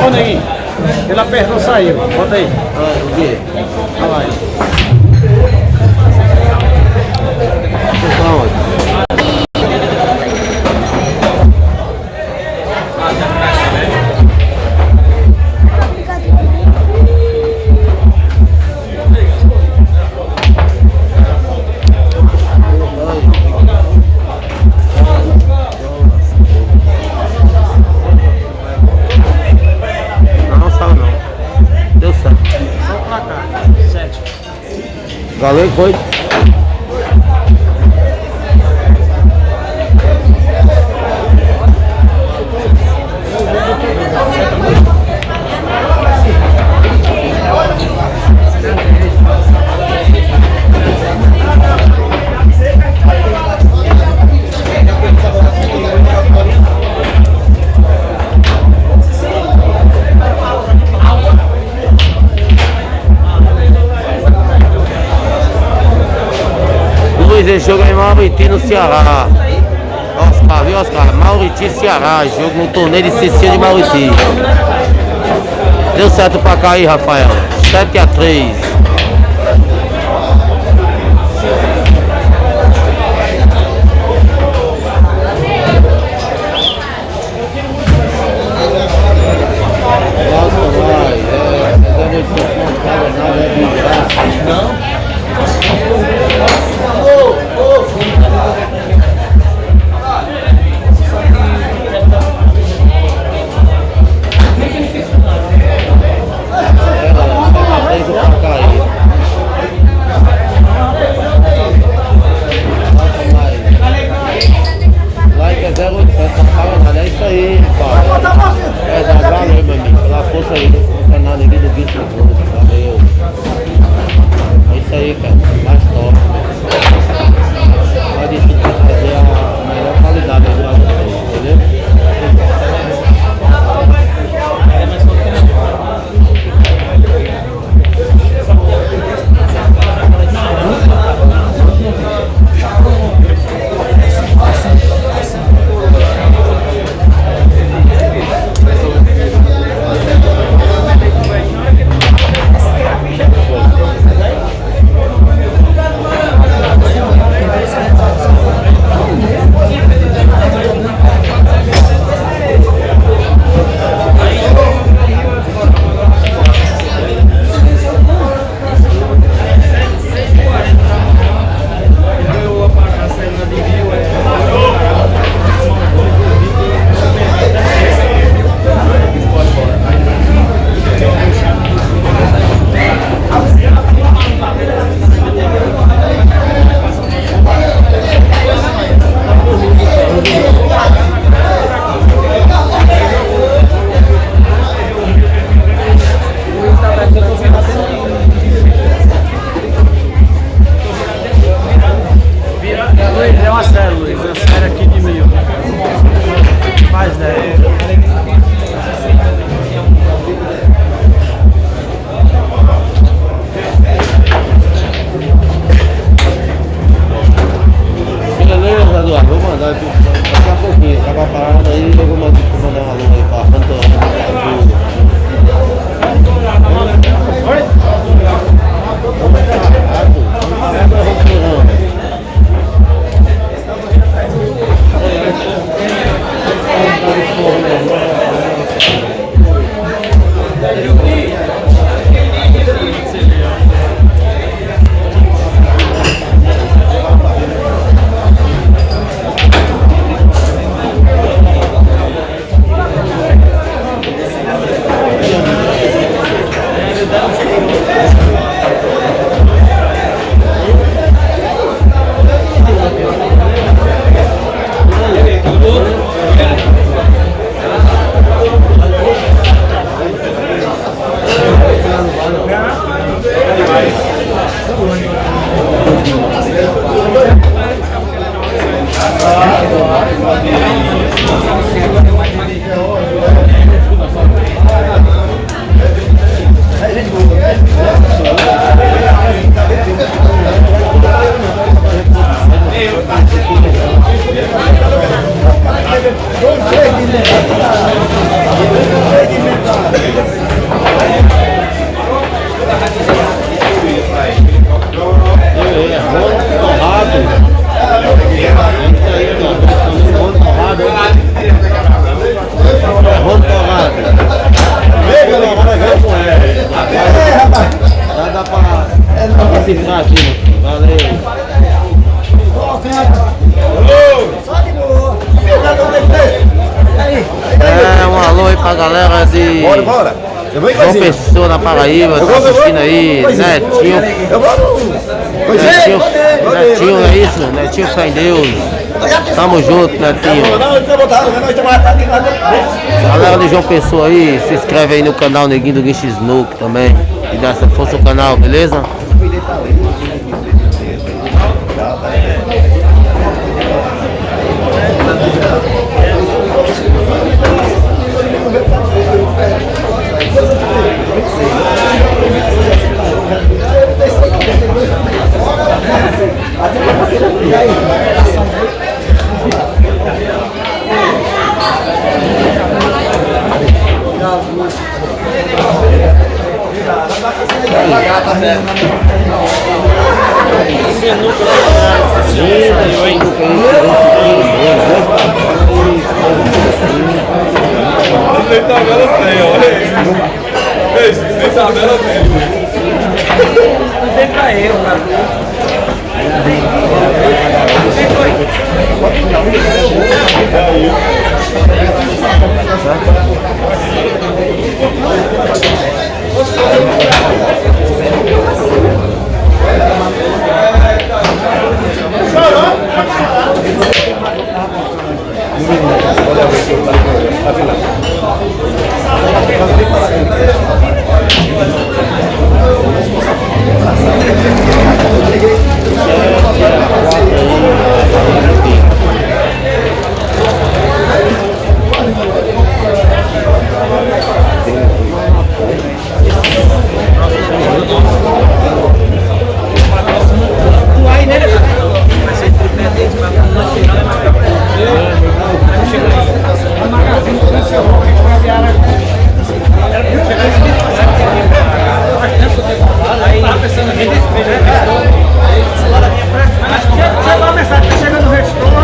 Ô, neguinho. Ele apertou, saiu. Bota aí. O quê? Olha lá. Você tá onde? Não, sabe não. Deu certo. Vamos pra cá. 7. Valeu, foi. Esse jogo é em Mauriti, no Ceará. Oscar, viu, Oscar? Mauriti, Ceará. Jogo no torneio de Cicinho de Mauriti. Deu certo pra cá aí, Rafael. 7-3. Pra cá aí. pra galera de Bora. Eu vou em João coisinha. Pessoa na Paraíba, tá assistindo aí, Netinho. Eu vou Netinho, Netinho, não é isso? Netinho fé em Deus. Tamo junto, Netinho. Galera de João Pessoa aí, se inscreve aí no canal Neguinho do Guincho Snook também. E dá essa força ao canal, beleza?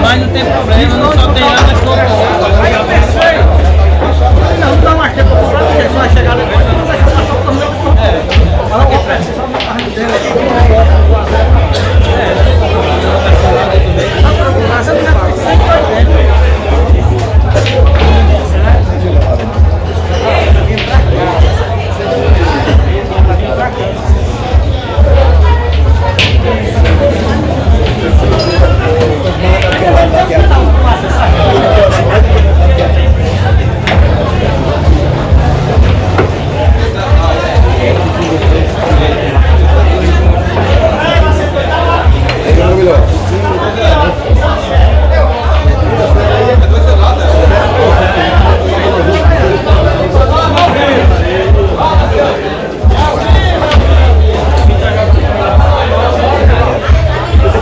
Mas não tem problema, não só tem água de coco. Aí eu pensei, não dá mais tempo pra comprar, porque só vai chegar depois, não vai chegar só por meio de comprar. Fala que precisa só uma carne dele. Mas eu não preciso de dois dentro.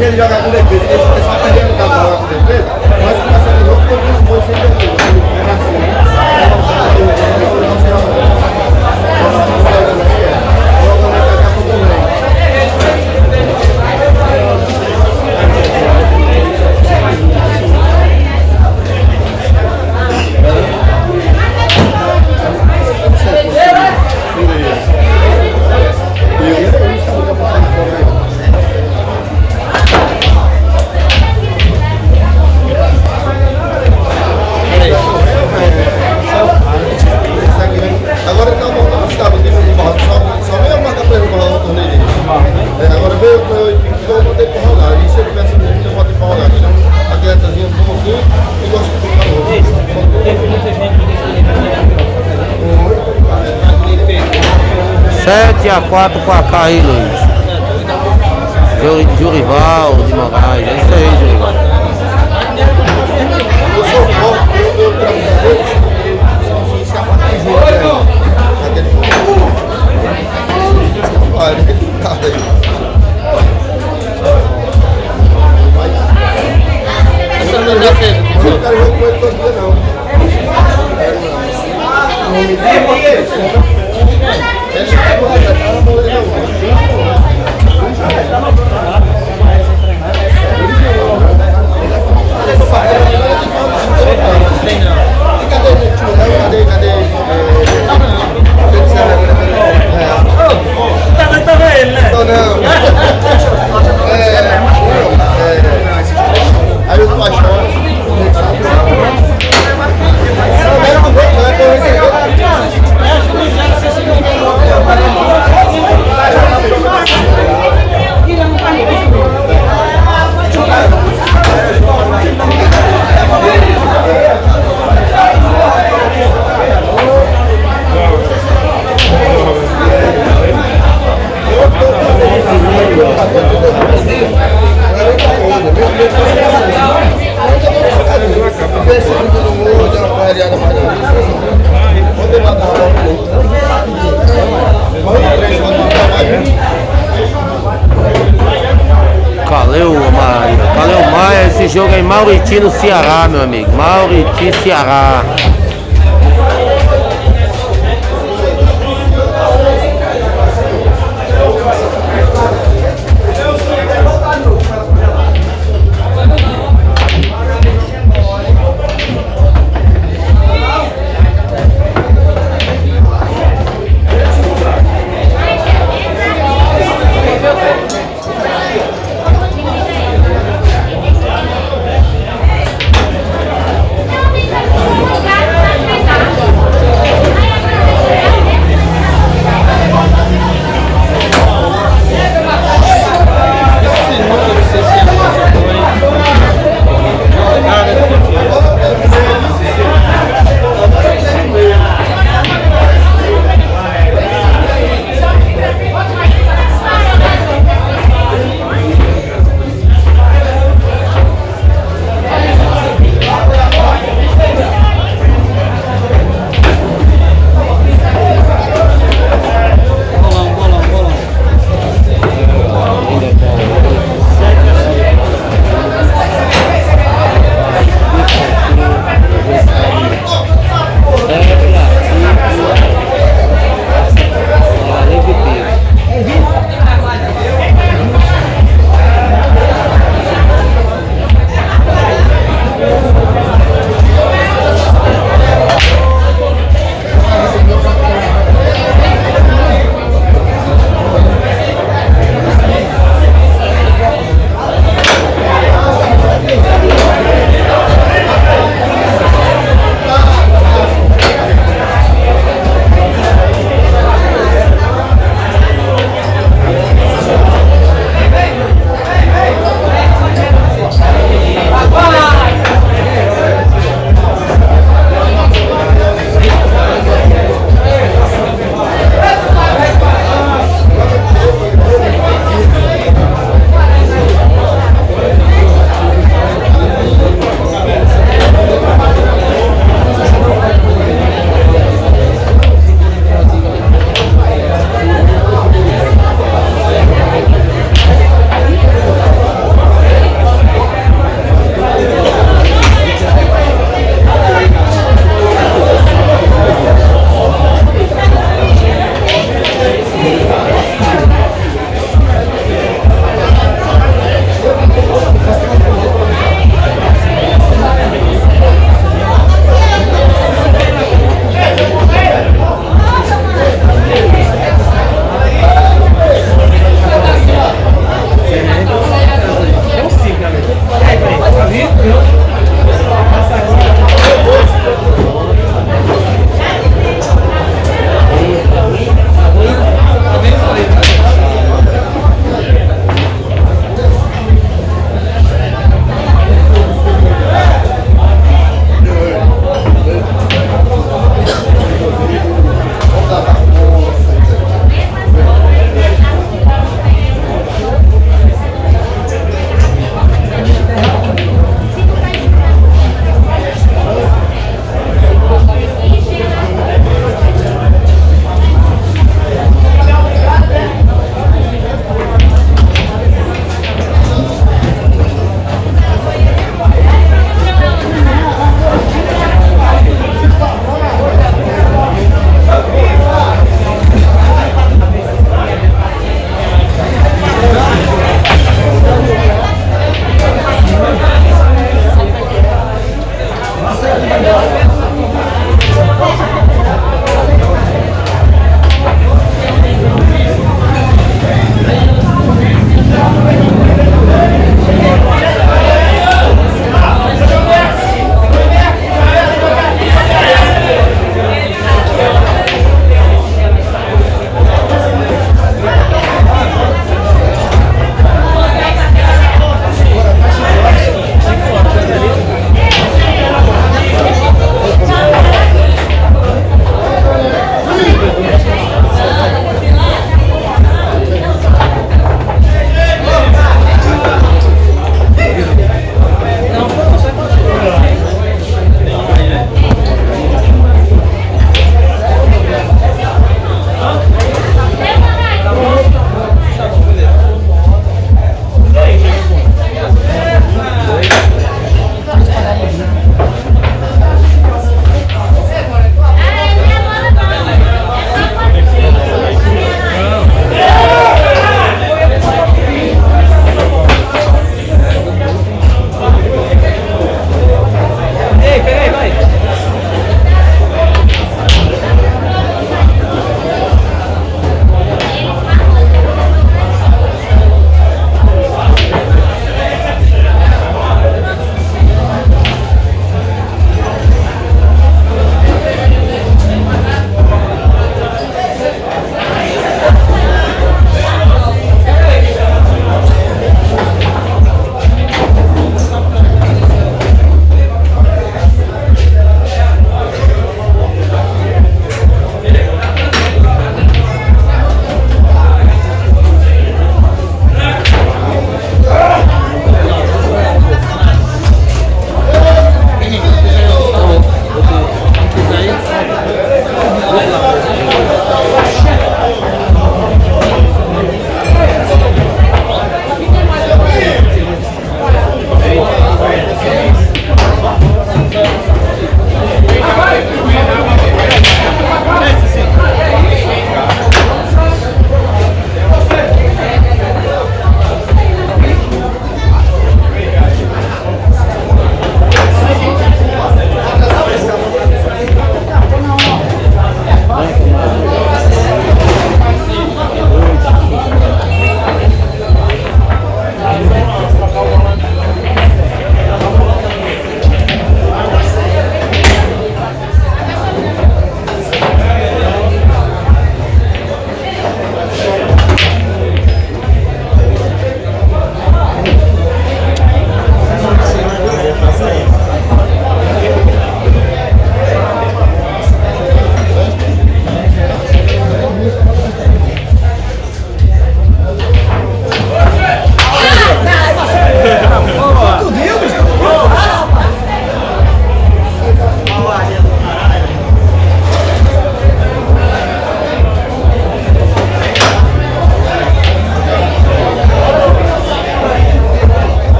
Ele joga com defesa, ele só perdendo o carro com defesa, mas começa a jogo porque não foi sem defesa. Agora ele tá voltando a escada aqui no barco, só veio marcar pra ele rolar o torneio dele. Agora veio eu botei pra rolar, e se ele tivesse muito, eu botei pra rolar. Então, a criançazinha um pouquinho, eu gosto de ficar no Isso. 7-4 pra cá aí, Luiz. Jurival de Moraes, é isso aí, Jurival. Eu sou forte, eu trabalho com escapar de jogo. Olha, aquele cara aí. Eu não quero jogo com ele todo dia, não. Aí eu tô achando. Mauriti, no Ceará, meu amigo. Mauriti, Ceará.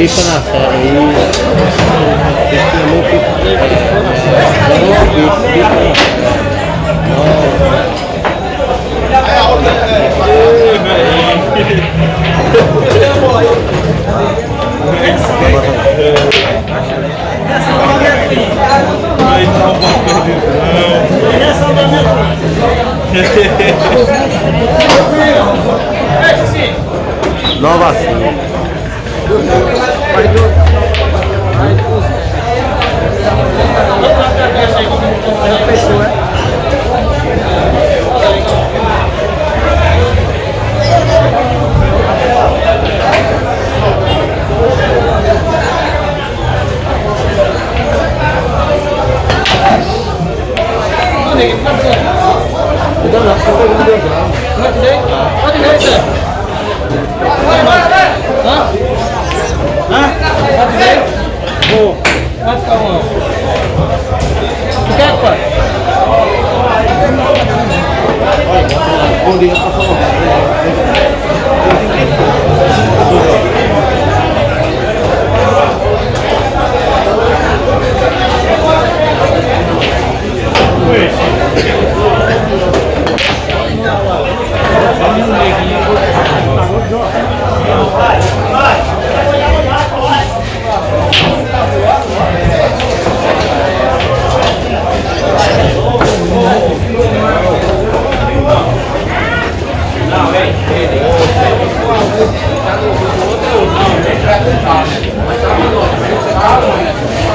Bicha na série aí. Bicha muito. Bicha na Nova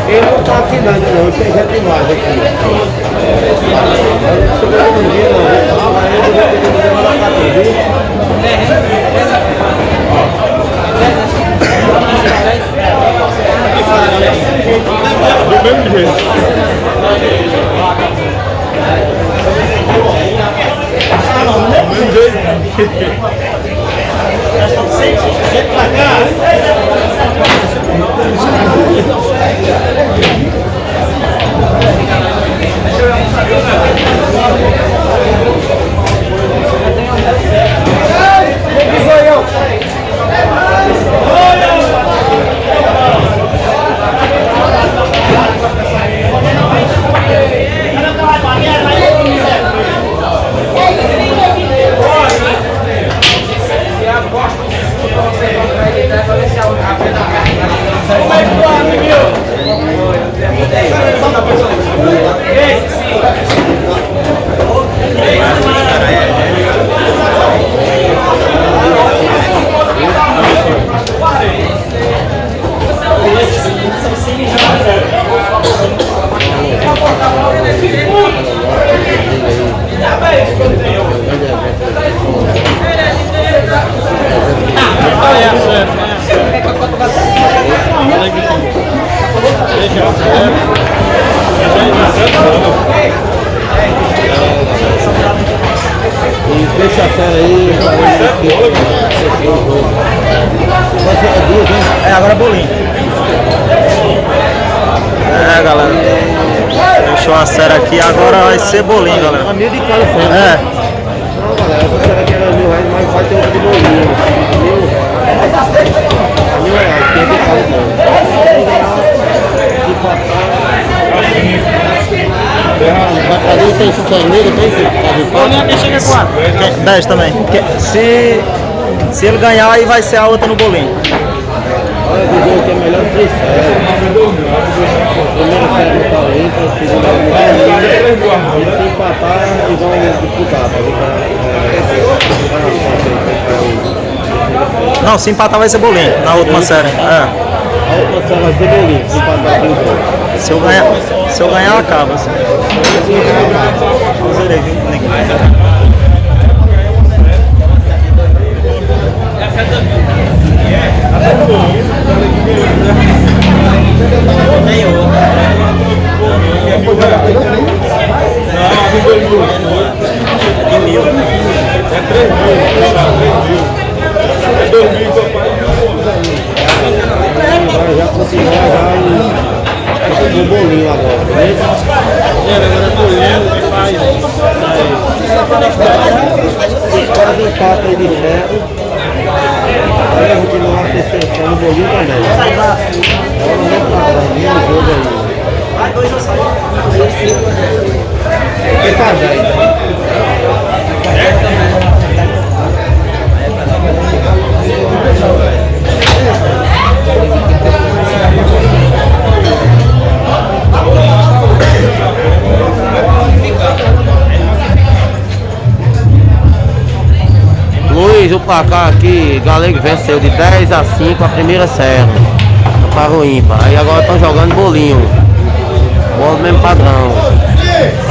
ele não tá aqui não, ele já tem mais aqui. Do mesmo jeito. Deixa a série aí. É, agora bolinho. É, galera. Fechou a série aqui, agora vai ser bolinho, galera. A mil de cada cena. É. Não, galera, essa série aqui era R$1.000, mas vai ter outra de bolinho. R$1.000, tem que cada vai trazer isso aí, chute vermelho, tem isso? Bolinha quem chega quanto? 10 também. Se ele ganhar, aí vai ser a outra no bolinho. Olha, o jogo que é melhor 3 séries. Primeira série no Paulista, segunda no Paulista. E se empatar, eles vão disputar. Não, se empatar vai ser bolinho, na última série. É. A última série vai ser bolinho, se empatar aqui no jogo. Se eu ganhar, acaba. Assim. Eu zerei, viu? Já conseguiu no bolinho agora, beleza? Agora é bolinho, faz. Os caras empatam aí de 0. Vai continuar a terceira série no bolinho também. Agora não é padrão, mesmo jogo aí. Vai, 2 eu saio. Quem faz aí? Luiz, o placar aqui, Galego venceu de 10 a 5 a primeira série para o ímpar. Aí agora estão jogando bolinho. Bola do mesmo padrão.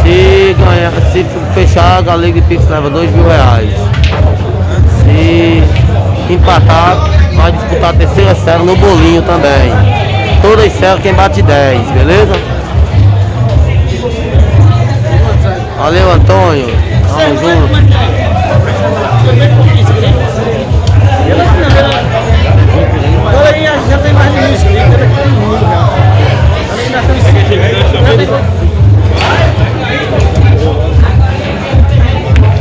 Se ganhar, se fechar, Galego de Pix leva R$2.000. Se empatar, vai disputar a terceira série no bolinho também. Todas séries quem bate 10, beleza? Valeu, Antônio. Tamo junto. Agora aí já tem mais início ali.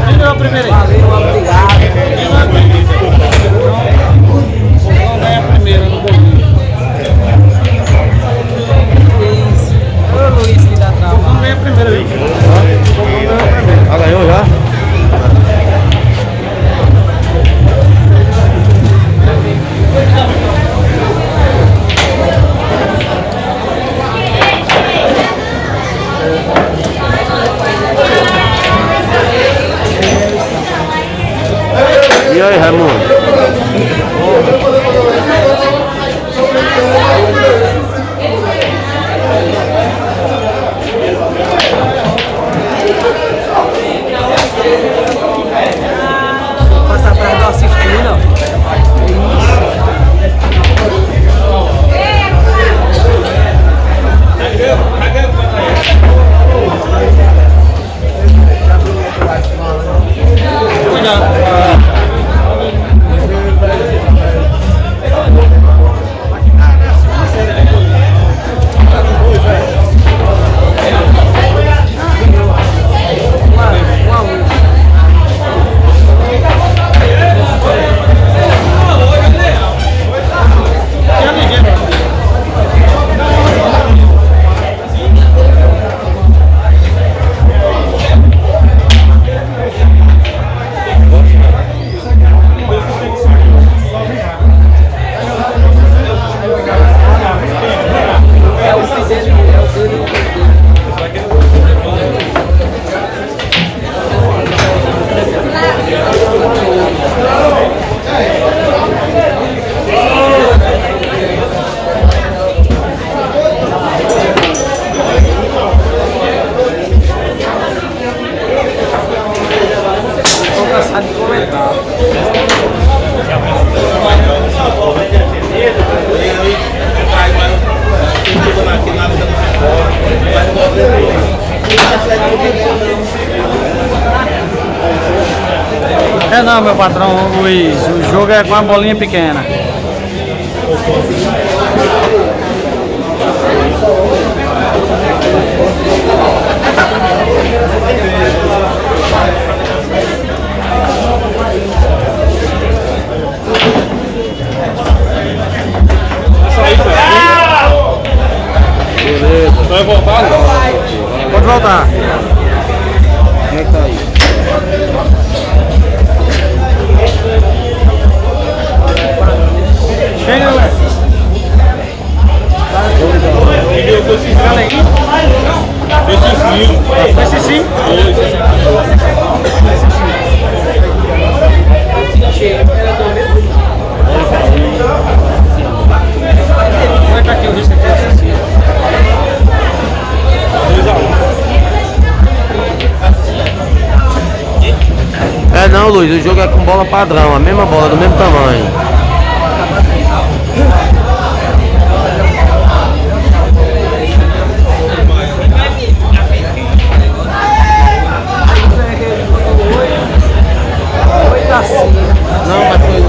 Quem ganhou a primeira aí? Obrigado. Vamos ganhar a primeira no bolinho. Ô Luiz, que dá trabalho. Vamos ganhar a primeira aí. Ah, ganhou já? E aí, Raimundo? Passar para dar assistir, não. É não, meu patrão Luiz, o jogo é com a bolinha pequena. Beleza. Vai voltar? Pode voltar. Como é que tá aí? Chega, Léo. Eu tô assistindo. Vai assistir? Vai pra aqui o risco aqui assistir. É não, Luiz, o jogo é com bola padrão, a mesma bola, do mesmo tamanho. Não, mas foi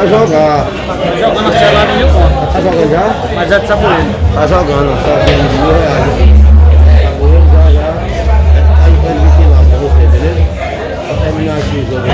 vai jogar. Tá jogando a celular de 1000 conto. Tá jogando já? Mas é de saboreiro. Tá jogando, só tem R$1000. Saboreiro já. Aí vai vir lá pra você, beleza? Só terminar aqui o jogo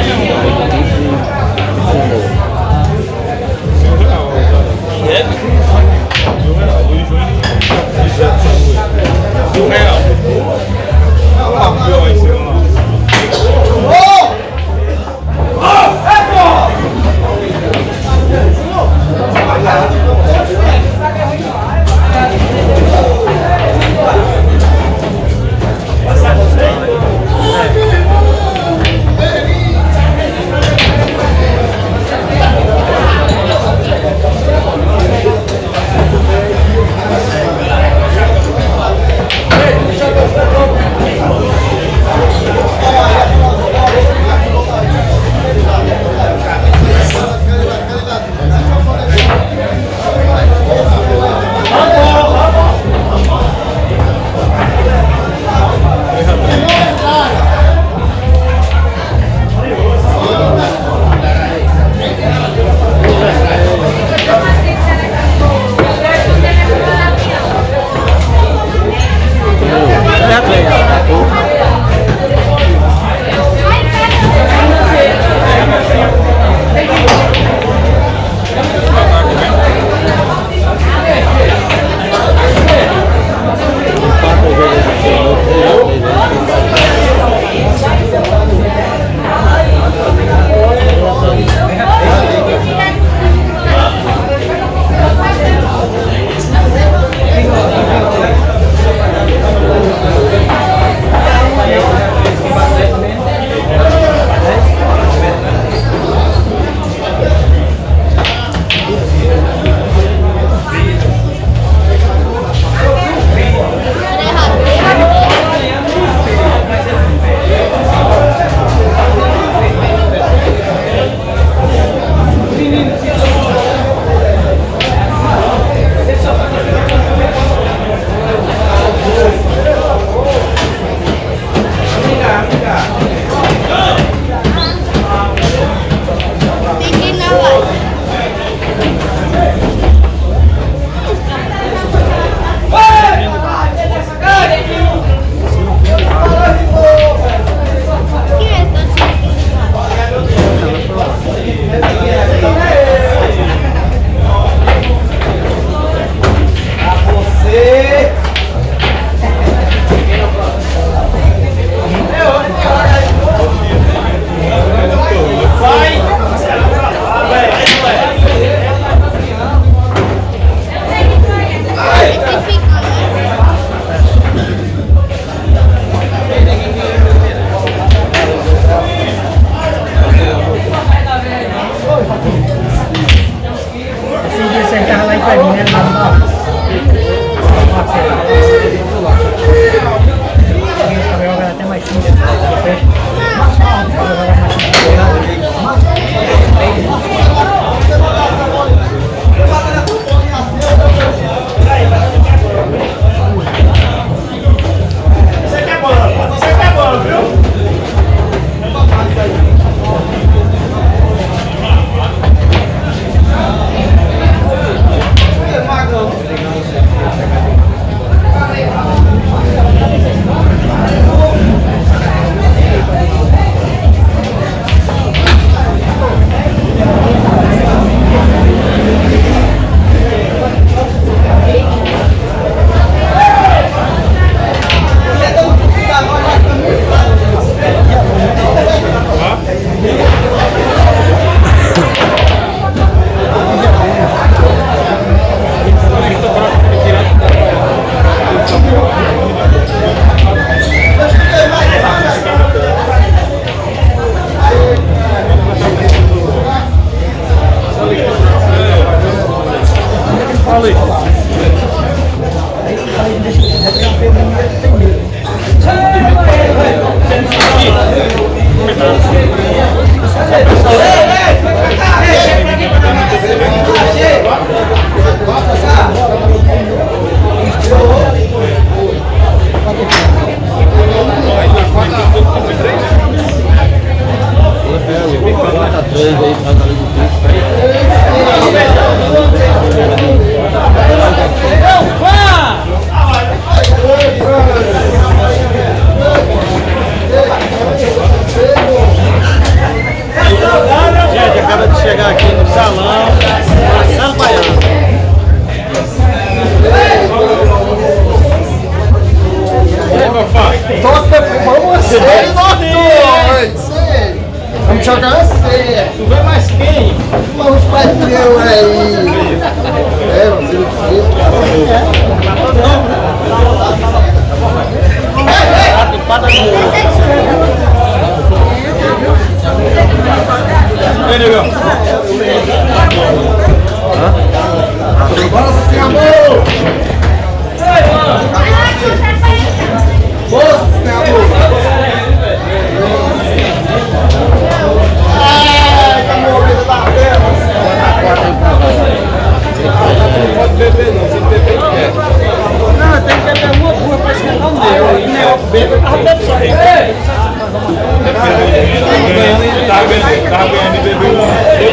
Tava ganhando e bebeu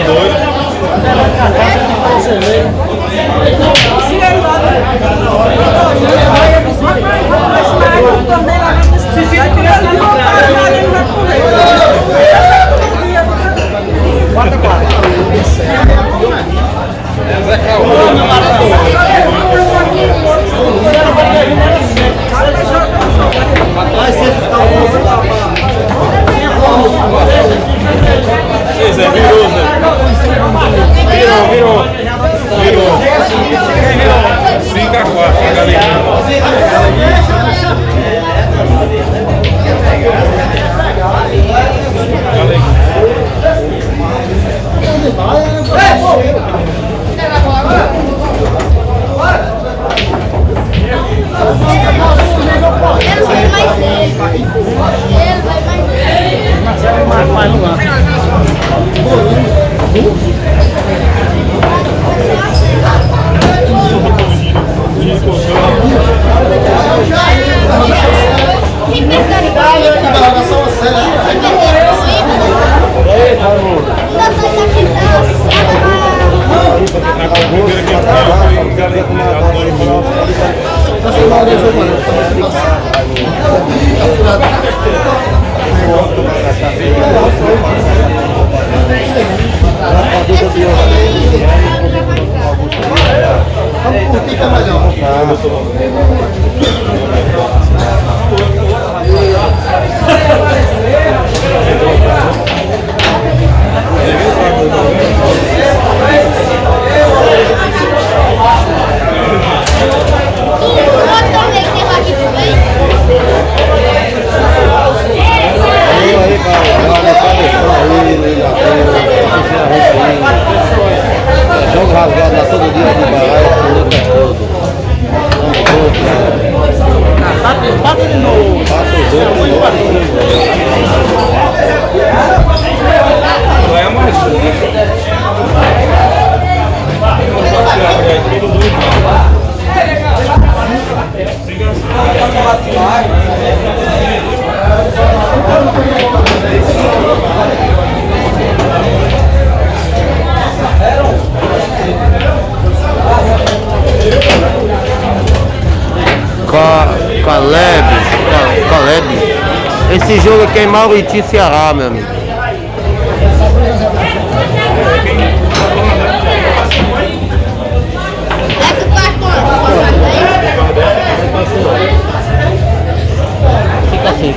dois. Zé, virou, Zé. Virou. 5 a 4, galera. Jogo rasgado lá todo dia de baralho, luta tudo. Bate de novo. Bate os outros. Não é mais Caleb. Esse jogo aqui é Mauriti e Ceará, meu amigo. Fica assim.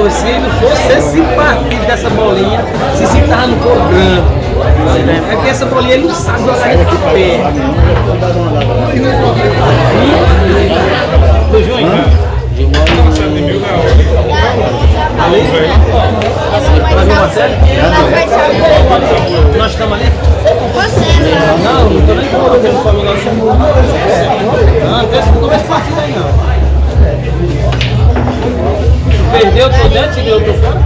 Se ele fosse esse partido dessa bolinha, se tava no programa. É que essa bolinha ele não sabe jogar de pé. Do Junho? Nós estamos ali? Não, não estou nem falando que ele falou lá. Não, não começa a partida aí não. Perdeu por dentro, deu por fora?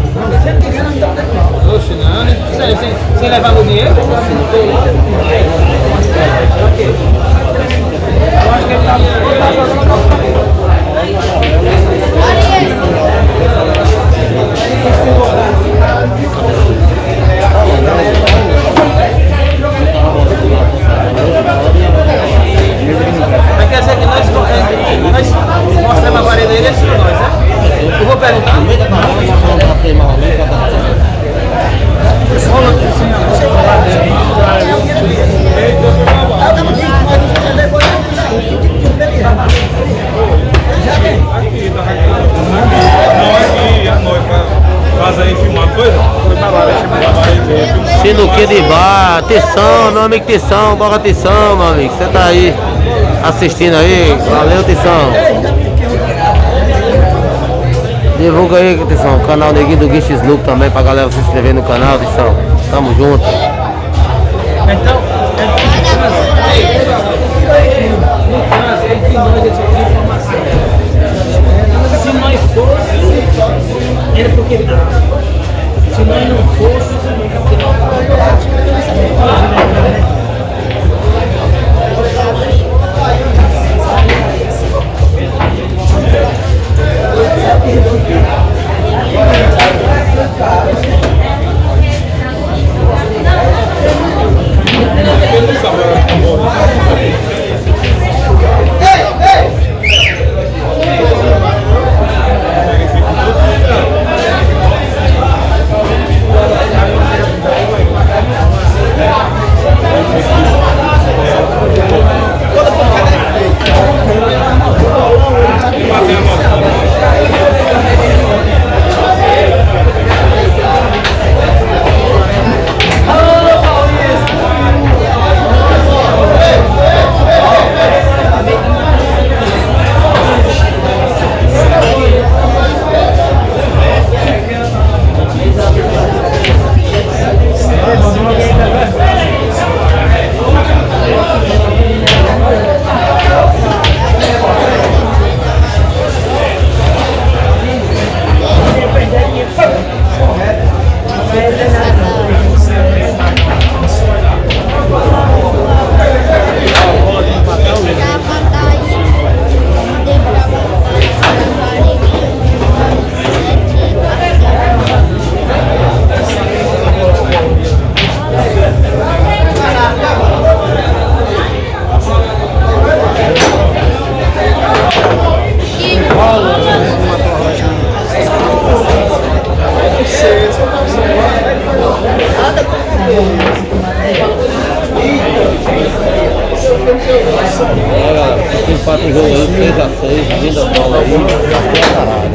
Oxe, não, né? Sem levar o dinheiro? Eu acho que ele tá... assistindo nós, né? Eu vou perguntar. Sinuquinha de bar, Tição, meu amigo Tição, bora Tição, meu amigo. Você tá aí assistindo aí, valeu Tição. Divulga aí, Tição, o canal Neguinho do Guiche Snook também pra galera se inscrever no canal, Tição. Tamo junto. Então, se nós fosse, era porque se nós não fosse, Empate o jogo aí, 3-6, vinda bola aí, até a caralho.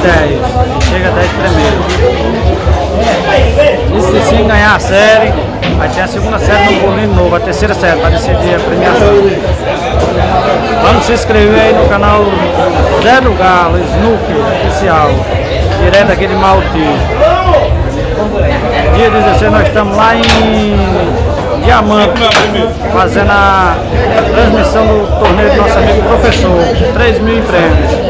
10. Chega 10 primeiro. E se sim ganhar a série, vai ter a segunda série no bolinho novo, a terceira série, para decidir a premiação. Vamos se inscrever aí no canal Zé do Galo, Snook Oficial, direto aqui de Malti. Dia 16 nós estamos lá em Diamante, fazendo a transmissão do torneio do nosso amigo professor, 3.000 prêmios.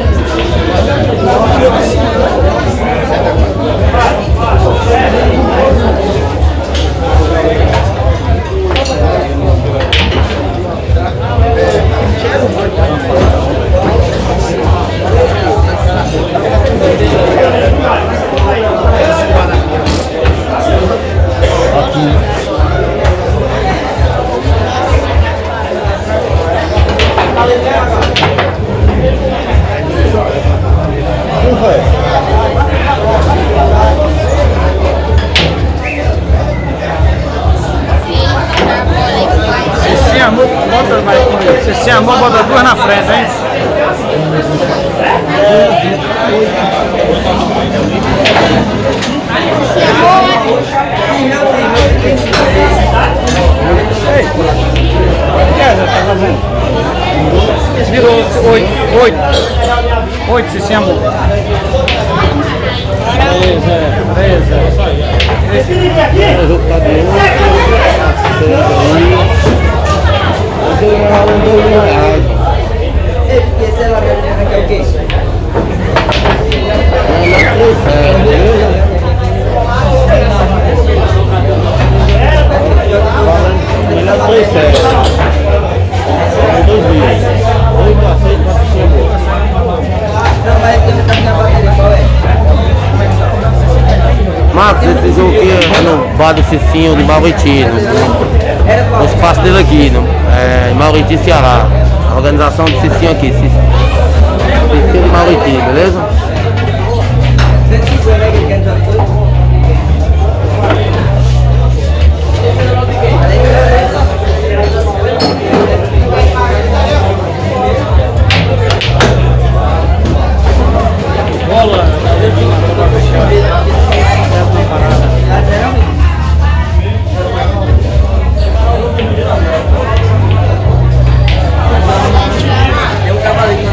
virou 8, sim, amor. 13. O jogo tá de 8, eu ganhava um R$2. Esse é lá que é o quê? Ele é 3 séries. São 2 dias. 8 a 6 para se chamar. Não, mas ele tá sem a bateria, qual é? Como é que tá? Marcos, esse jogo aqui é no bar do Cicinho de Mauriti, no espaço dele aqui, em Mauriti, Ceará. A organização do Cicinho aqui, Cicinho de Mauriti, beleza? 150, né, que ele quer dizer tudo? Tem um cavalinho.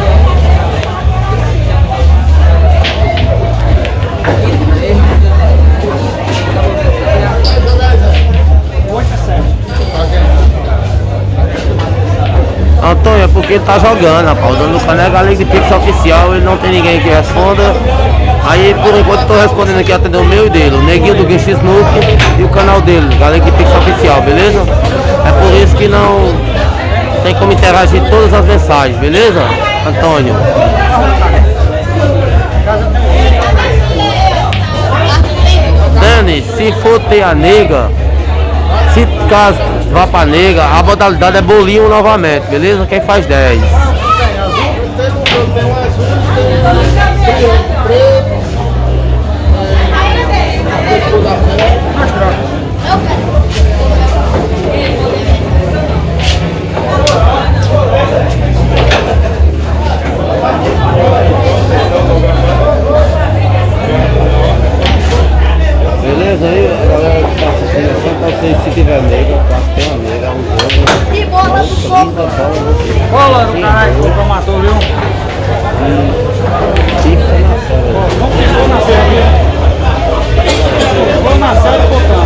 Antônio, é porque ele tá jogando, rapaz. O dono do canal é a Liga de Pix oficial, ele não tem ninguém que responda. Aí por enquanto eu tô respondendo aqui atendendo o meu e dele, o Neguinho do Guincho Snook e o canal dele, a Liga de Pix oficial, beleza? É por isso que não tem como interagir todas as mensagens, beleza, Antônio? Dani, se for ter a nega, se caso vá pra nega, a modalidade é bolinho novamente, beleza? Quem faz 10. Beleza aí, a galera que tá assistindo, é só pra vocês, se tiver nega, tem uma nega, é um jogo. E bola do fogo. Bola do caralho, que eu matou, viu? Fica na série. Vou na série. Vou na série, botão.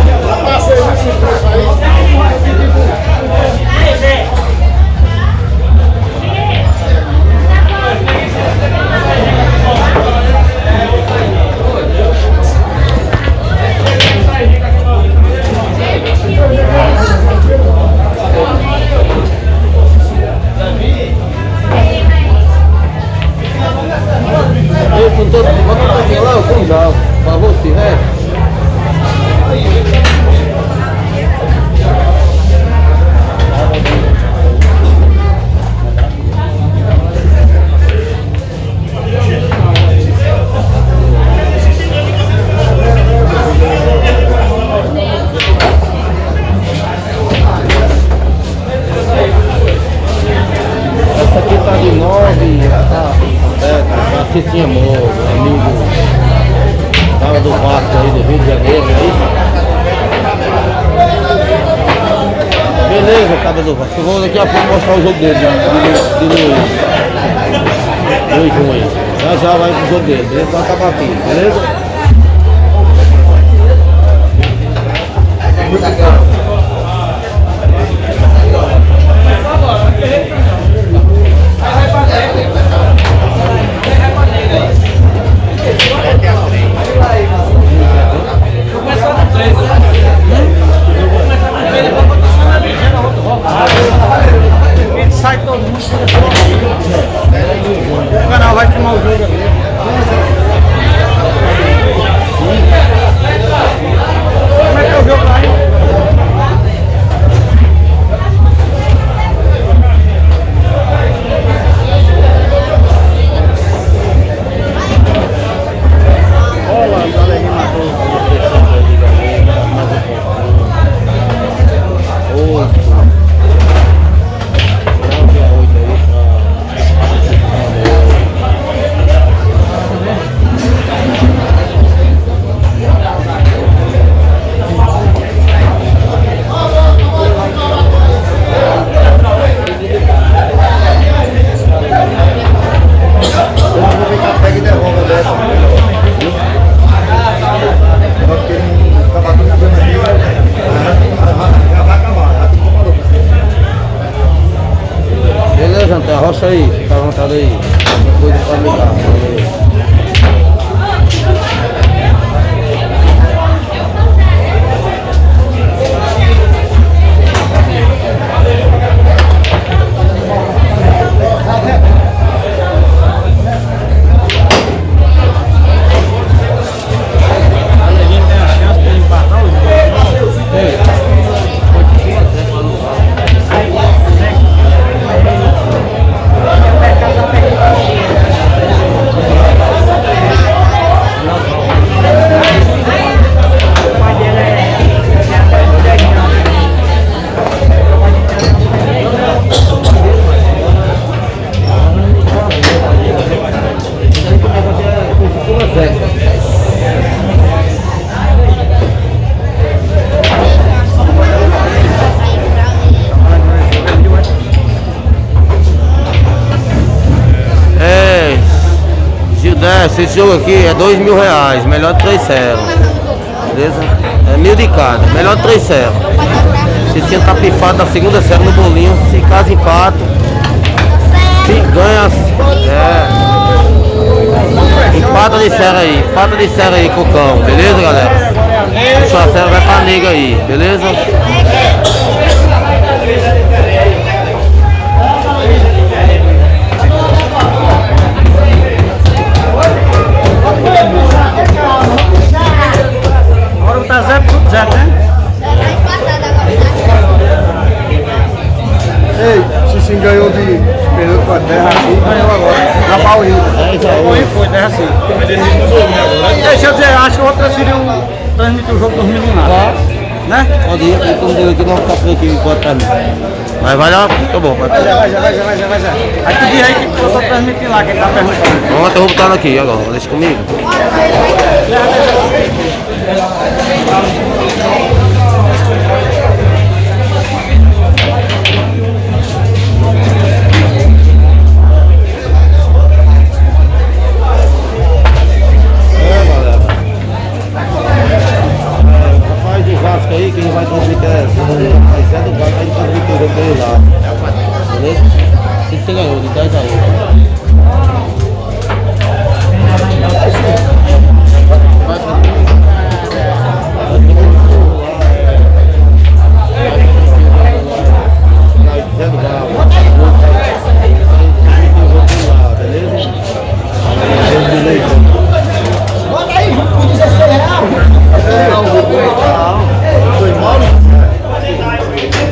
Eu com todo mundo, lá eu com já, pra você, né? Essa aqui tá de 9, tá Cicinho Amor, amigo cara do Vasco aí do Rio de Janeiro, é isso? Beleza, cara do Vasco. Vamos daqui a pouco mostrar o jogo dele, de junho. Já vai pro jogo dele, beleza? Vai acabar aqui, beleza? Sai todo mundo. O canal vai filmar o jogo ali. Mestre, esse jogo aqui é R$2.000, melhor de 3 serras. Beleza? É 1.000 de cada, melhor de 3 serras. Se tinha tá pifado na segunda serra no bolinho, se caso empate, ganha. Empata de serra aí, Cocão, beleza, galera? Puxa a serra vai pra nega aí, beleza? Agora tá zero, tudo zero, né? Ei, Cicinho ganhou de. Perdeu com a terra aqui, ganhou agora. Na Paulinha. Foi, terra sim. Deixa eu dizer, acho que eu vou transmitir o jogo dos meninos lá. Né? Pode ir, como deu aqui, não ficar por aqui enquanto tá. Mas vai lá, tá bom. Vai Já. Aí tu diz aí que eu tô transmitindo lá, quem tá perguntando. Vamos interromper aqui agora, deixa comigo. Vasco aí, quem vai transmitir é Zé do Vasco, vai transmitir o jogo dele lá. Beleza? Se você ganhou, de 10 a 1. Bota aí, por R$16.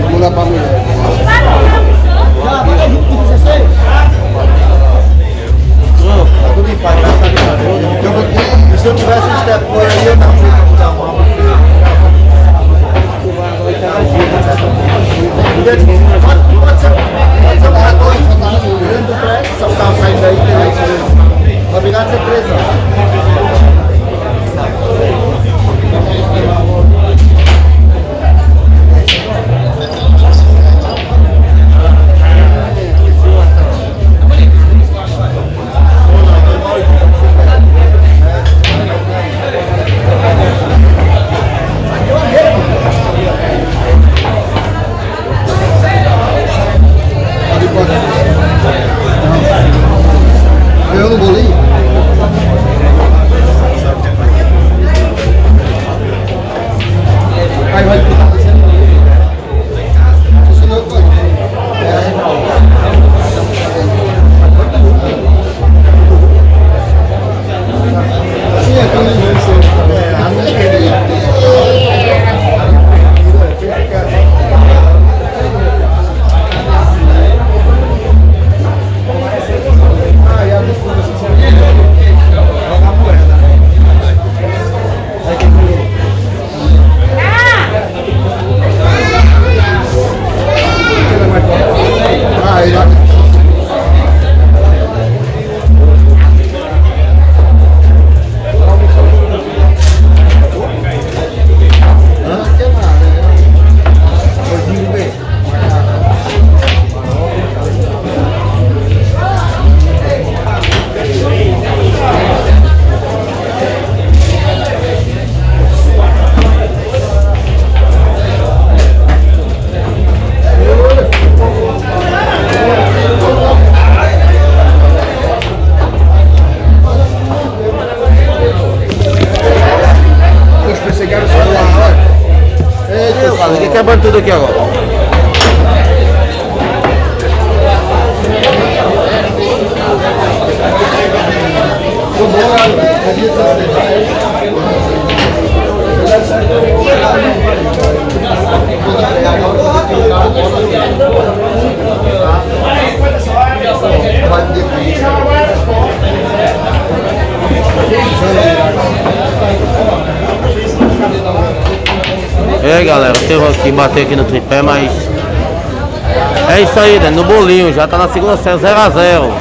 Vamos lá pra mulher. Já, bota aí por 16. Tá tudo em paz, graças a Deus. Se eu tivesse um step por aí, eu tava muito da mão. Pode ser para dois, dentro do prédio, só o carro saindo daí, não obrigado a ser preso, não. Ganhou no bolinho? Aí vai ficar fazendo. Isso não pode. Sim, é tudo isso. A minha querida. Quebrando tudo aqui agora. E aí galera, teve que bater aqui no tripé, mas é isso aí, né? No bolinho, já tá na segunda serra, 0 a 0.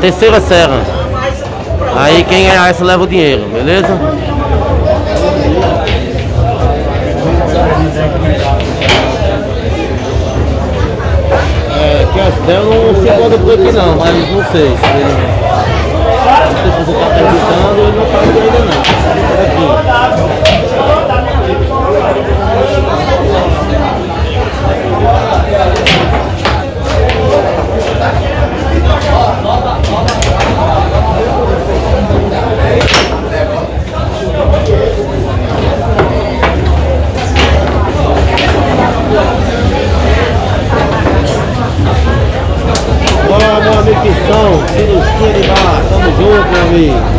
Terceira serra. Aí quem ganhar essa leva o dinheiro, beleza? É, que as dela não se encontra por aqui não, mas não sei se Você está acreditando e não está ainda não. Bora, meu amigo Pissão, cirurgia de bar, tamo junto, meu amigo.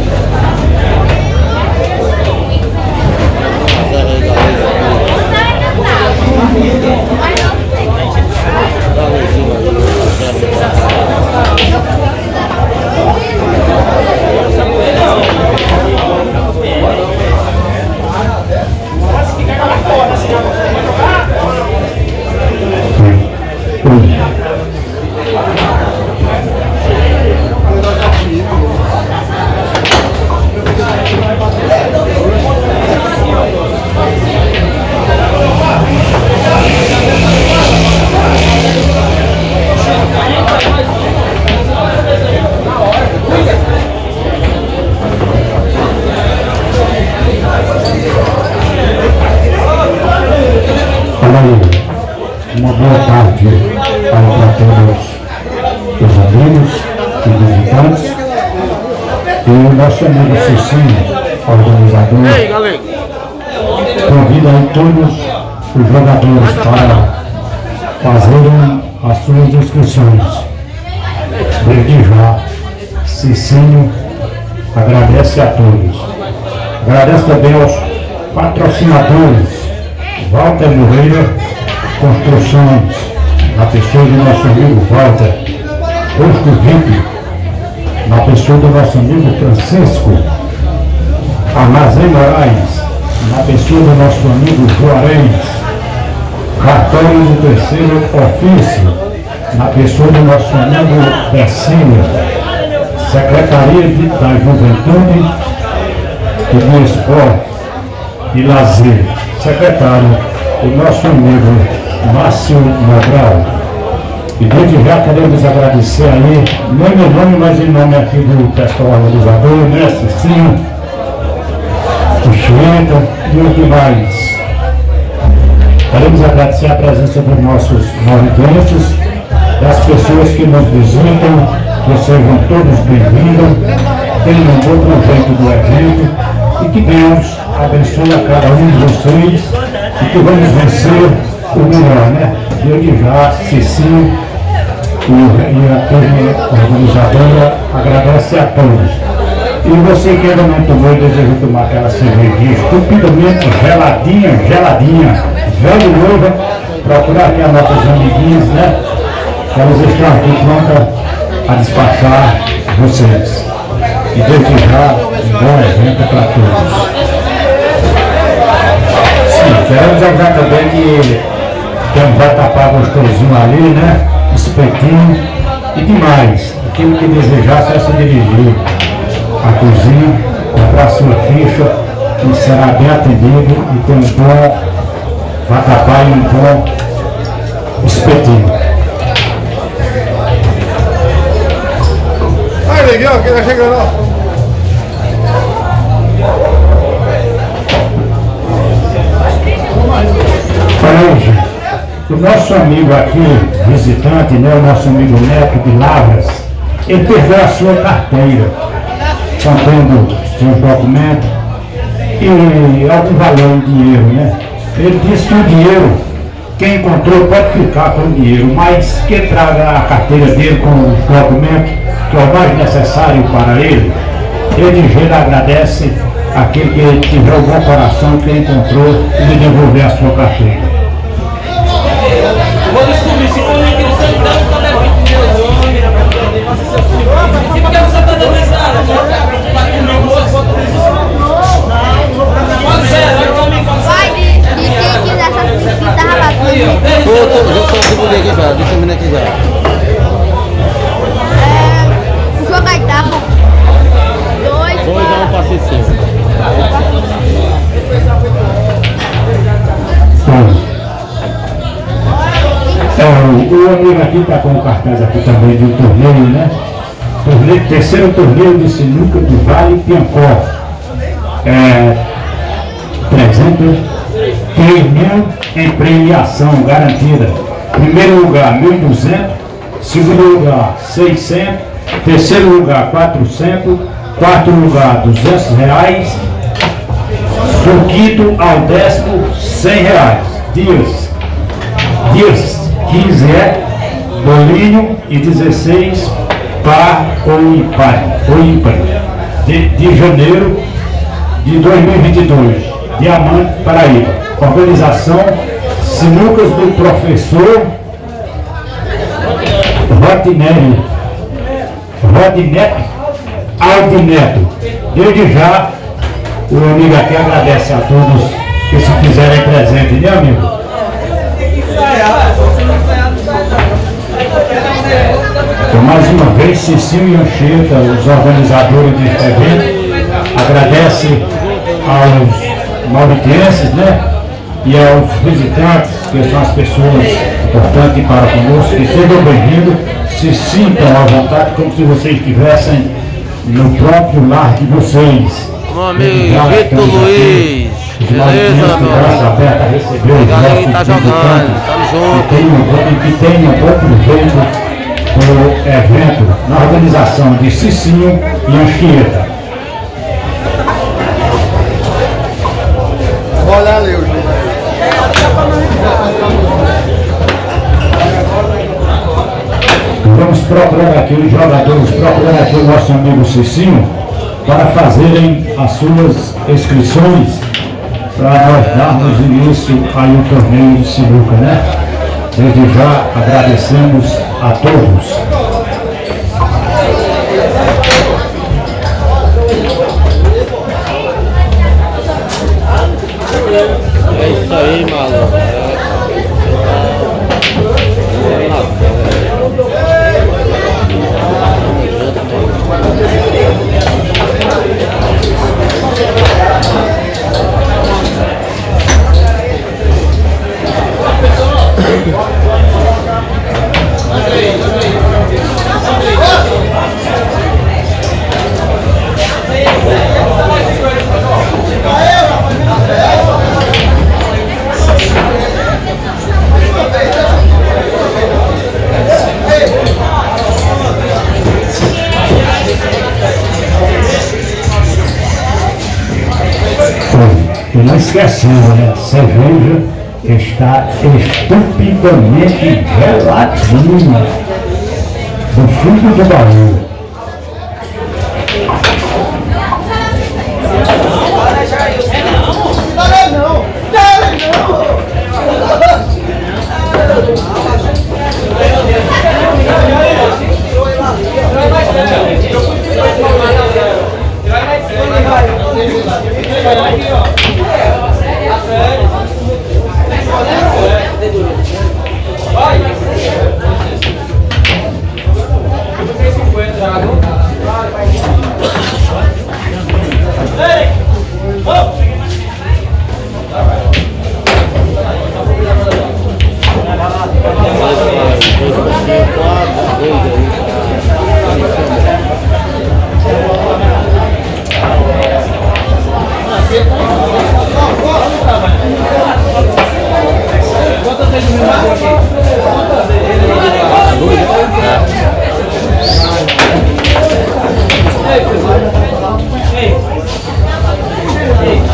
Uma boa tarde para todos os amigos e visitantes e o nosso amigo Cicinho, organizador, convida aí todos os jogadores para fazerem as suas inscrições. Desde já, Cicinho agradece a todos. Agradece também aos patrocinadores Walter Moreira Construções, na pessoa do nosso amigo Walter, Posto VIP, na pessoa do nosso amigo Francisco, Armazém Moraes, na pessoa do nosso amigo Juarez, Cartório do Terceiro Ofício, na pessoa do nosso amigo Becinho, Secretaria da Juventude e do Esporte e Lazer, secretário, o nosso amigo Márcio Mobral. E desde já queremos agradecer aí, não em meu nome, mas em nome aqui do pessoal organizador, né, Cicinho, o Chueta e o que mais. Queremos agradecer a presença dos nossos moradores, das pessoas que nos visitam, que sejam todos bem-vindos, tenham um bom projeto do evento e que Deus abençoe a cada um de vocês e que vamos vencer o melhor, né? Desde já, Cicinho e a turma organizadora agradece a todos. E você que ainda não tomou e deseja tomar aquela cervejinha estupidamente geladinha, velho noiva, procurar aqui as nossas amiguinhas, né? Elas estão aqui prontas a despachar vocês. E desde já, um bom evento para todos. Sim, queremos avisar também que tem um vatapá gostosinho ali, né? Espetinho e demais. Aquilo que desejar, só se dirigir à cozinha, comprar sua ficha e será bem atendido e tem um bom vatapá e um bom espetinho. Ai, legal, que tá chegando. Hoje, o nosso amigo aqui, visitante, né, o nosso amigo Neto de Lavras, ele perdeu a sua carteira, contendo seus documentos e algum valor em dinheiro, né? Ele disse que o dinheiro, quem encontrou pode ficar com o dinheiro, mas que traga a carteira dele com os documentos, que é o mais necessário para ele. Ele já agradece aquele que tiver o bom coração, que encontrou e lhe devolver a sua carteira. Vou descobrir se for uma inscrição, então tá devendo meu nome, e por que você tá dando risada? Pode ser, Vai de quem quiser essa fita rabacana. Já estou segurando aqui já, deixa eu ver aqui já. O jogo aí tá bom. 2 a 1 para Cicinho. O amigo aqui está com o cartaz aqui também de um torneio, né? Torneio terceiro torneio de sinuca do Vale Piancó. Apresenta 3.000 em premiação garantida. Primeiro lugar 1.200, segundo lugar 600, terceiro lugar 400, quarto lugar R$200, do quinto ao 10º R$100. Dias 15 bolinho e 16 par ou ímpar de janeiro de 2022, Diamante, Paraíba. Organização Sinucas do Professor Rodinete Aldineto. Desde já, o amigo aqui agradece a todos que se fizerem presente, né, amigo? Então, mais uma vez, Cicinho e Anchieta, os organizadores deste evento, agradece aos mauritienses, né? E aos visitantes, que são as pessoas importantes para conosco, que sejam bem-vindos, se sintam à vontade, como se vocês estivessem no próprio lar de vocês. Meu amigo Vitor Luiz, beleza, meu Graça aberta a receber os nossos tá jogando, tamo junto. que tenham bom proveito do evento na organização de Cicinho e Anchieta. Olha, Leo. Vamos procurar aqui os jogadores, procurar aqui o nosso amigo Cicinho para fazerem as suas inscrições para nós darmos início aí ao torneio de sinuca, né? Desde já agradecemos a todos. É isso aí, maluco. E não esquecendo, né? Cerveja está estupidamente geladinha do fundo do baú.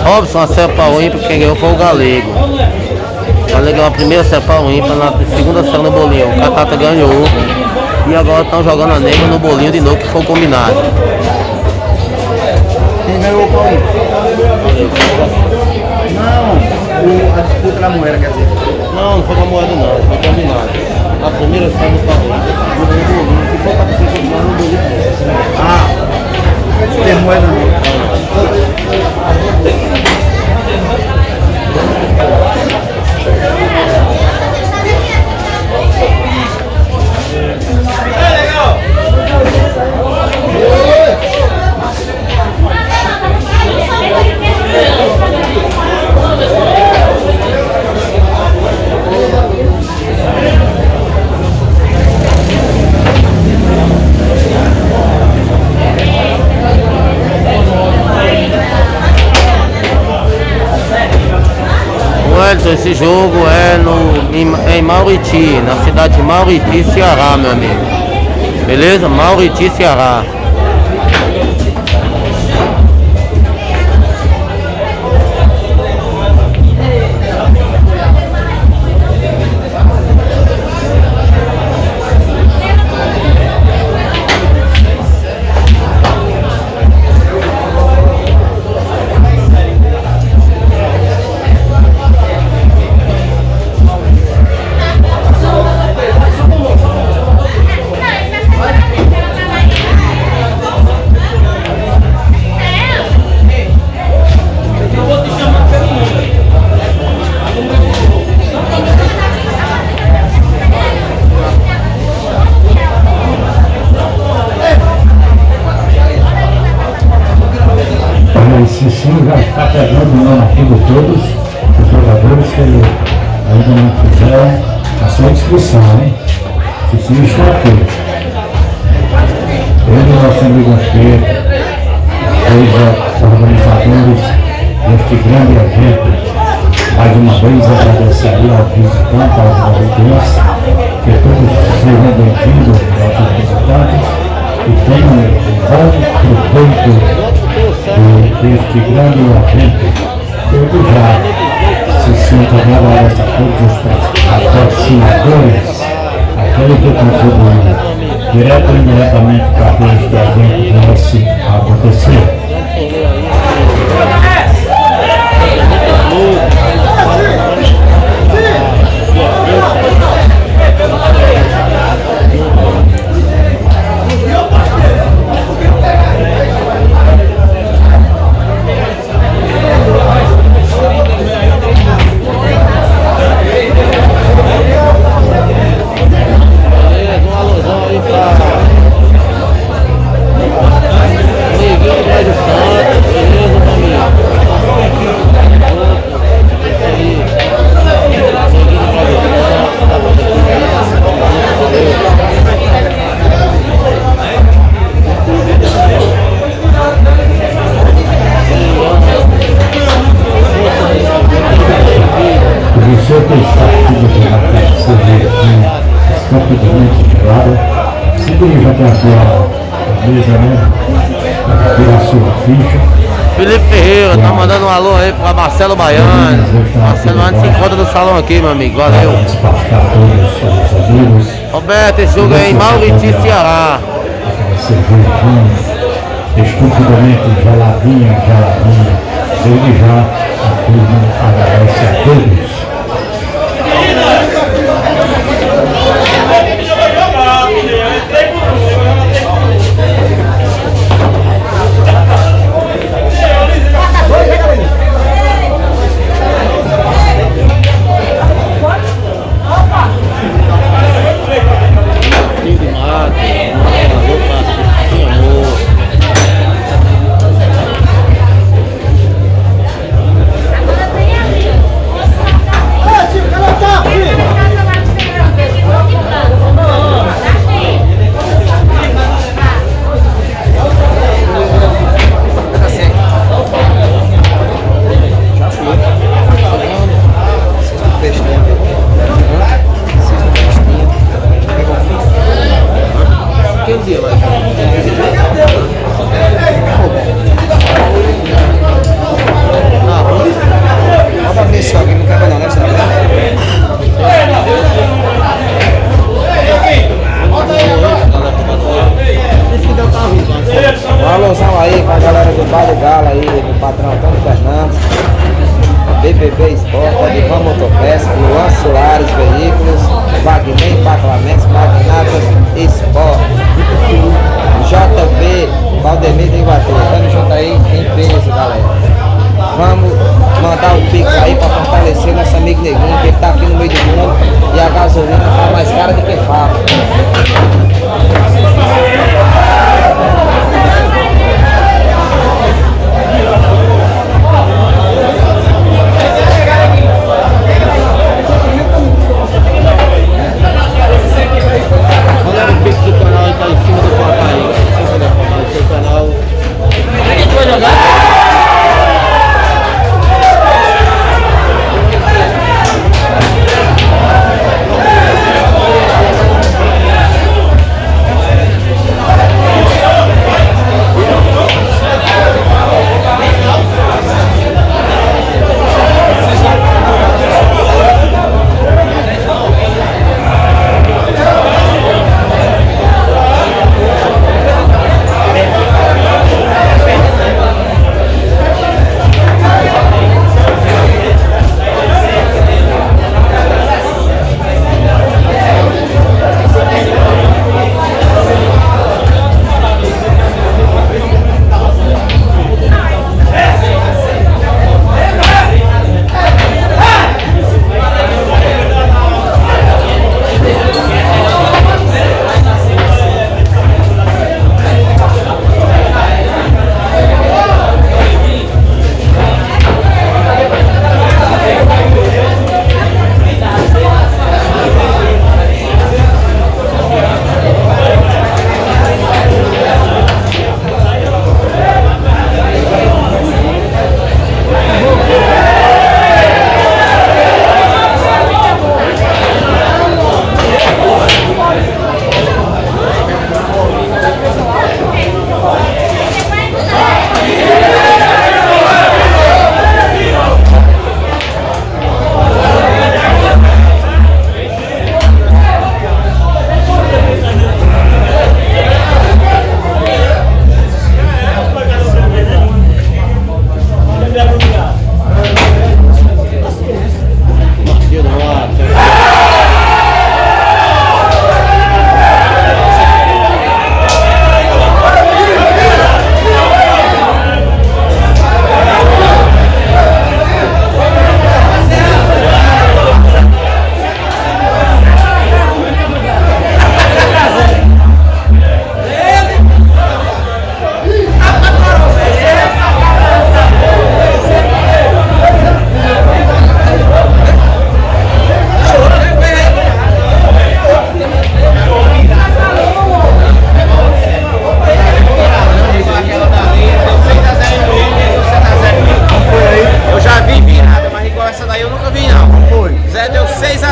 Robson, a Cepal ímpar, quem ganhou foi o Galego. O Galego é a primeira Cepal ímpar, na segunda série no bolinho. O Catata ganhou. E agora estão jogando a negra no bolinho de novo, que foi combinado. Quem ganhou qual ímpar? Não, a disputa da moeda, quer dizer. Não, não foi com a moeda não, foi combinado. A primeira série no bolinho, a segunda no bolinho, que foi para ser combinado no bolinho. Ah, tem moeda não. esse jogo é em Mauriti, na cidade de Mauriti, Ceará, meu amigo. Beleza? Mauriti, Ceará. Esse sim já está pegando o nome aqui de todos os jogadores que ainda não fizeram a sua inscrição, hein? Esse sim está aqui. Ele, nosso amigo Anchieta, os organizadores deste grande evento. Mais uma vez agradecer ao visitante, aos marroquinos, que todos sejam bem-vindos, nossos visitantes, e tenham um bom proveito deste grande evento. Desde já se sinta agradecido a todos os patrocinadores, aqueles que contribuem direto e indiretamente para que este evento viesse a acontecer. Você que está aqui do lado da cervejinha, rapidamente gelada, se dirija até aqui a mesa, né? Para tirar a sua ficha. Felipe Ferreira, tá mandando um alô aí pra Marcelo Baiano. Marcelo Baiano se encontra no salão aqui, meu amigo, valeu. Roberto, esse jogo é em Mauriti, Ceará. Cervejinha, estupidamente geladinha. Desde já a turma agradece a todos. Alôzão aí pra galera do Vale Gala aí, do patrão Antônio Fernandes, BBB Esporte, Adivan Motopesca, Luan Soares Veículos, Wagner Paclamentos, Magnatas Esporte, JV Valdemir de Iguatu. Tamo junto aí em peso, galera. Vamos mandar o Pix aí pra fortalecer nosso amigo Neguinho, que ele tá aqui no meio do mundo e a gasolina tá mais cara do que fácil.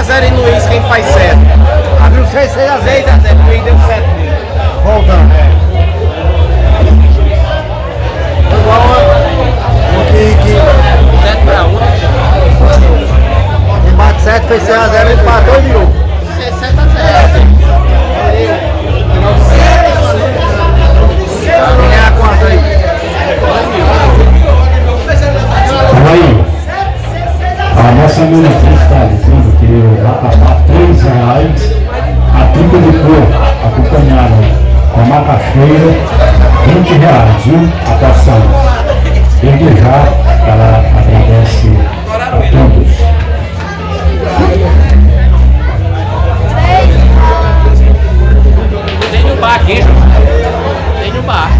6x0 em Luiz, quem faz certo? Abriu 6 a 0. 6x0, Luiz deu 7 nele. Voltando. Que 7 pra 1. quem bate 7 fez 6 a 0, ele empatou e virou. 7x0. Quem é a quarta aí? Aí, a nossa meretriz está dizendo que vai pagar R$3 a trinca de cor, acompanhada com a macaxeira, R$20, viu? A porção. Desde já, ela agradece a todos. Tem no bar aqui, tem no bar.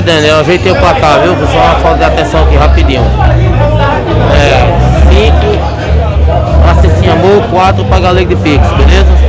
Daniel, eu ajeitei o placar, viu? Só uma falta de atenção aqui rapidinho. 5 pra Cicinha Amor, 4 pra Galego de Pix, beleza?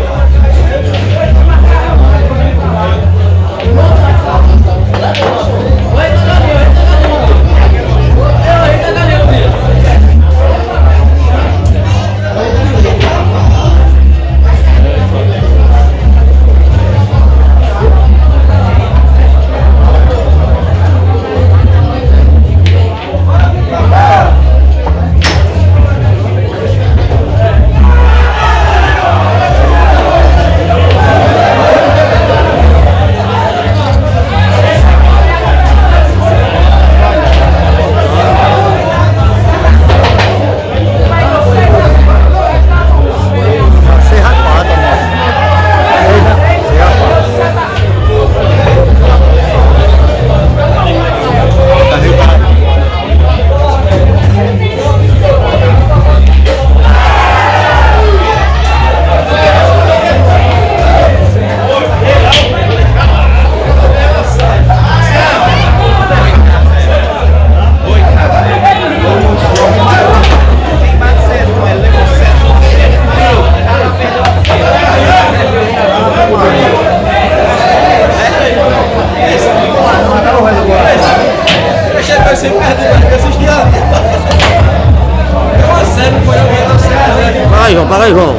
Fala aí, João.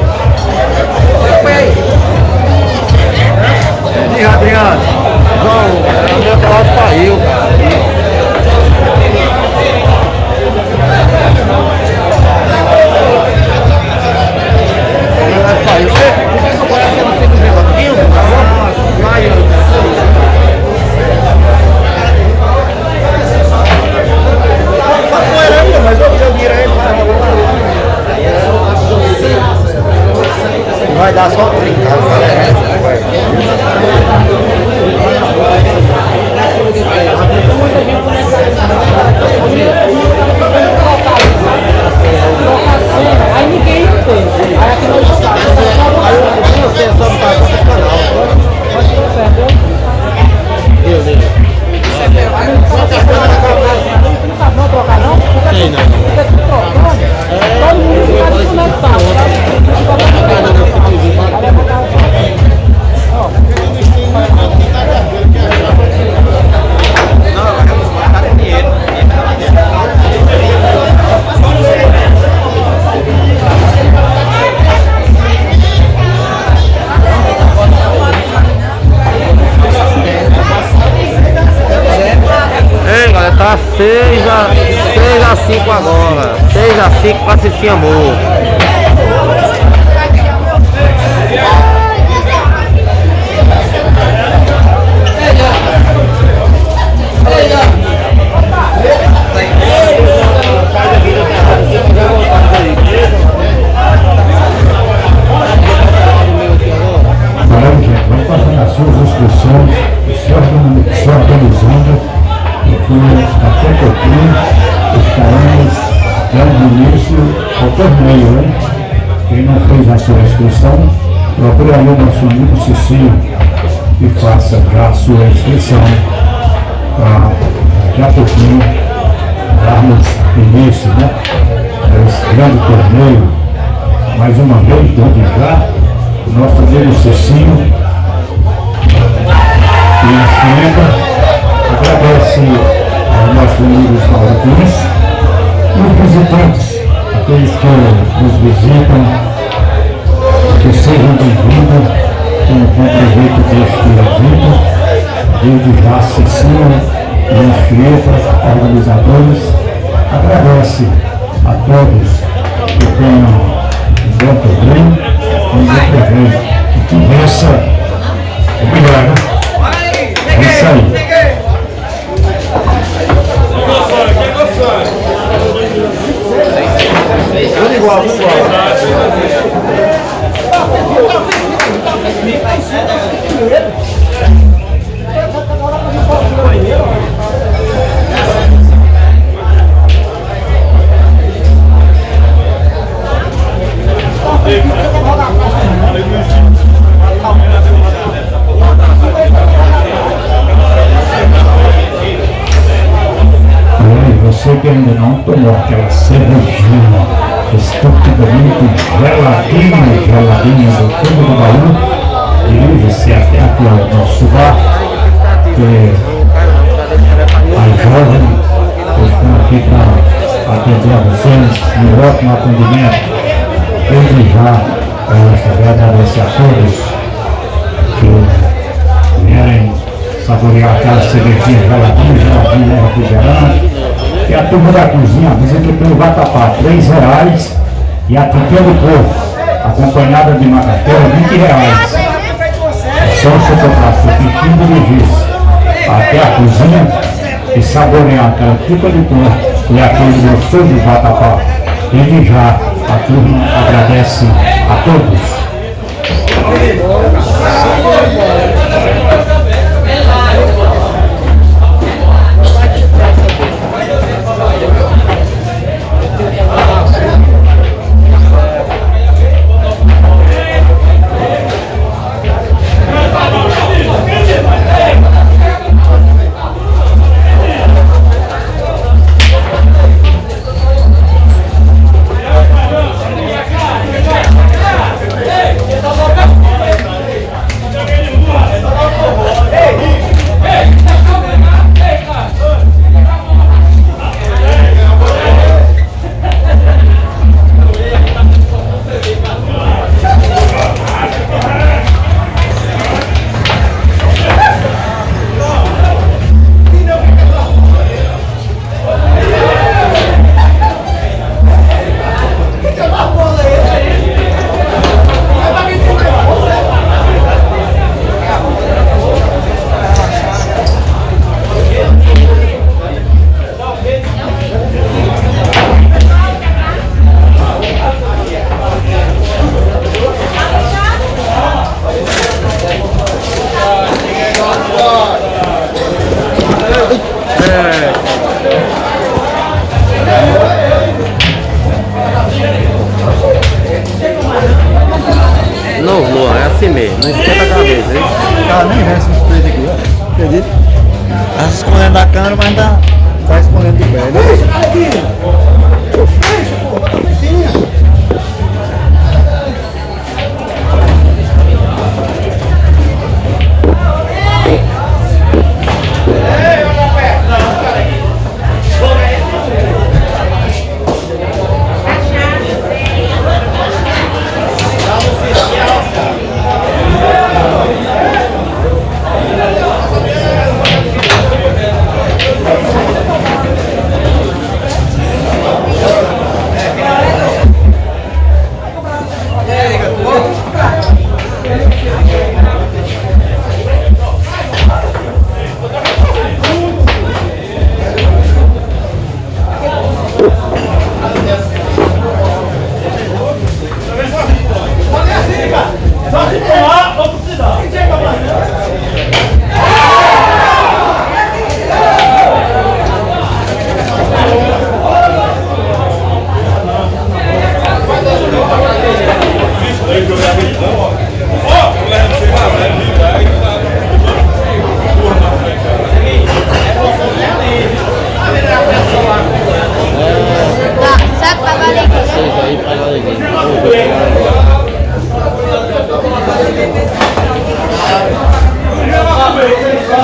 Adriano. João, o meu Cláudio caiu, cara. vai dar só 30. Aí ninguém tem. Aí aqui nós estamos. Você só não tá no canal. Pode ser certo. Deus, Deus. Não sabe não trocar não? Sei não. Fica tudo trocando. Todo mundo fica desconectado. Ei, galera, tá 6-5 agora. 6-5 pra assistir amor. Vamos, gente, vamos fazendo as suas inscrições, se organizando, porque daqui a pouquinho estaremos dando início ao torneio, hein? Quem não fez a sua inscrição, procure aí o nosso amigo Cicinho e faça já a sua inscrição para daqui a pouquinho darmos início, né? A esse grande torneio. Mais uma vez, desde já, o nosso amigo Cicinho e a Senda agradece aos nossos amigos paulinos e os visitantes, aqueles que nos visitam, que sejam bem-vindos, que não proveito deste evento, desde já Cicinho e Anchieta, organizadores, agradece a todos que tenham um bom programa, um bom evento, e que vença o melhor, né? É isso aí. Tudo igual, tudo igual. Você que ainda não tomou aquela cervejinha estupidamente geladinha do fundo do baú, dirige-se até aqui ao nosso bar, que as jovens estão aqui para atender a vocês no ótimo atendimento. Desde já, eu agradeço a todos que vierem saborear aquela cervejinha geladinha, refrigerante. E a turma da cozinha avisa que tem o vatapá R$3 e a picanha do porco, acompanhada de macaxeira R$20. Só você tocar o piquinho do registro até a cozinha e saborear aquela pica de porco e aquele gostoso vatapá. Desde já a turma agradece a todos. mesmo, não esquenta a cabeça, hein? Cara, nem resta uns três aqui, ó. Acredita? Tá se escondendo da câmera, mas tá escondendo de pé, né?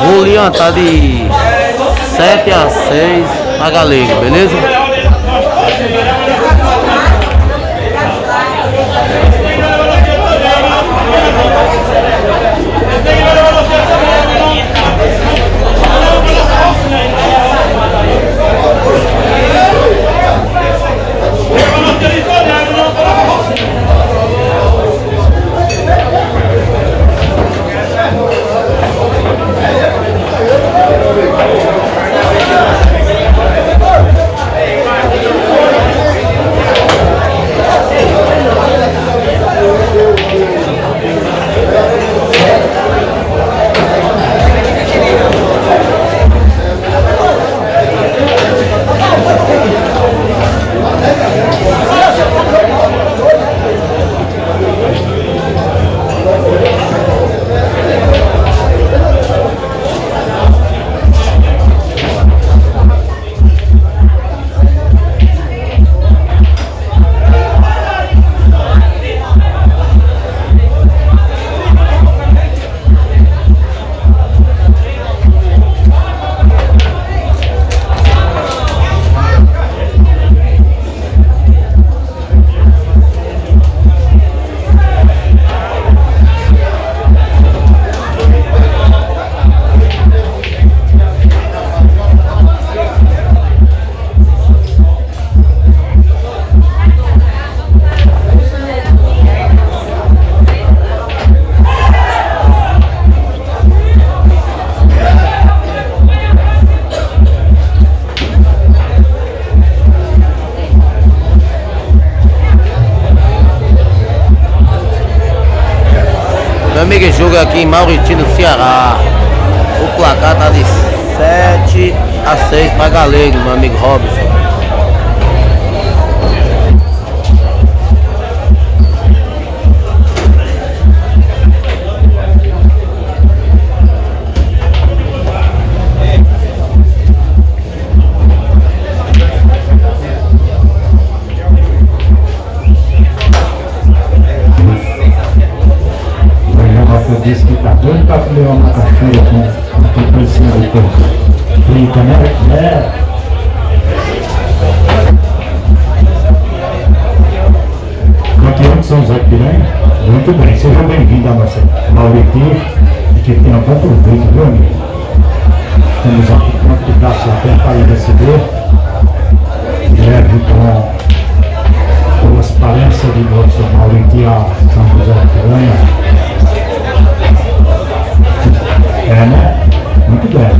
Julian tá de 7 a 6 a Galego, beleza? Meu amigo, esse jogo aqui em Mauritino, Ceará. O placar tá de 7 a 6 para Galego, meu amigo Robson. Disse que tá doido pra comer uma macaxeira com aquele precinho do corpo frita, né? Campeão de São José de Piranha, muito bem, seja bem-vindo à nossa Mauritinho, que tem um bom proveito, viu, amigo? Temos aqui pronto de braço aberto para receber, leve com as palestras de nosso Mauritinho a São José de Piranha. É, né? Muito bem.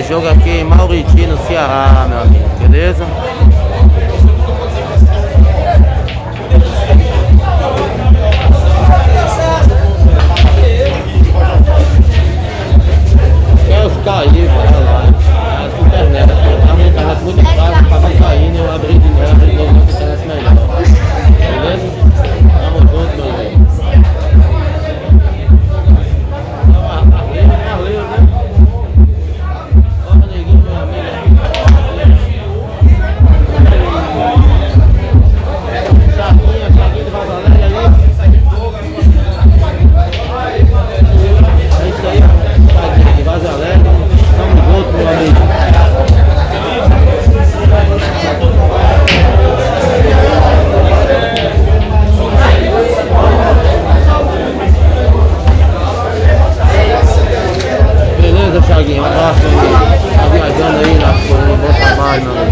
Esse jogo aqui em Mauriti, no Ceará, meu amigo, beleza? É os caídos, lá. A internet, a minha internet muito fraca, tava caindo, eu abri de novo, que a internet melhor. Beleza? Tamo junto, meu amigo. Valeu, né? Olha, neguinho, meu amigo. Chaguinha de Vaso Alegre ali. É isso aí, Chaguinha de Vaso Alegre. Tamo junto, meu amigo. Beleza, Chaguinho? Um abraço aí. Tá viajando aí na no bom trabalho, meu amigo.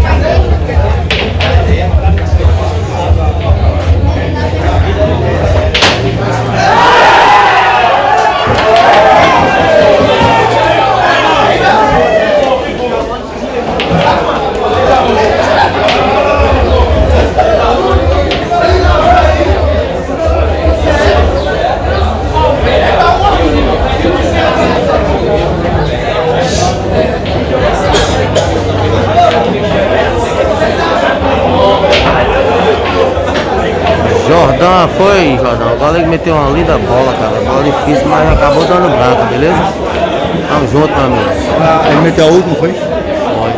Jordão, foi, Jordão. O Galego meteu uma linda bola, cara. Bola difícil, mas acabou dando branca, beleza? Tamo junto, meu amigo. Ele meteu a última, foi? Foi.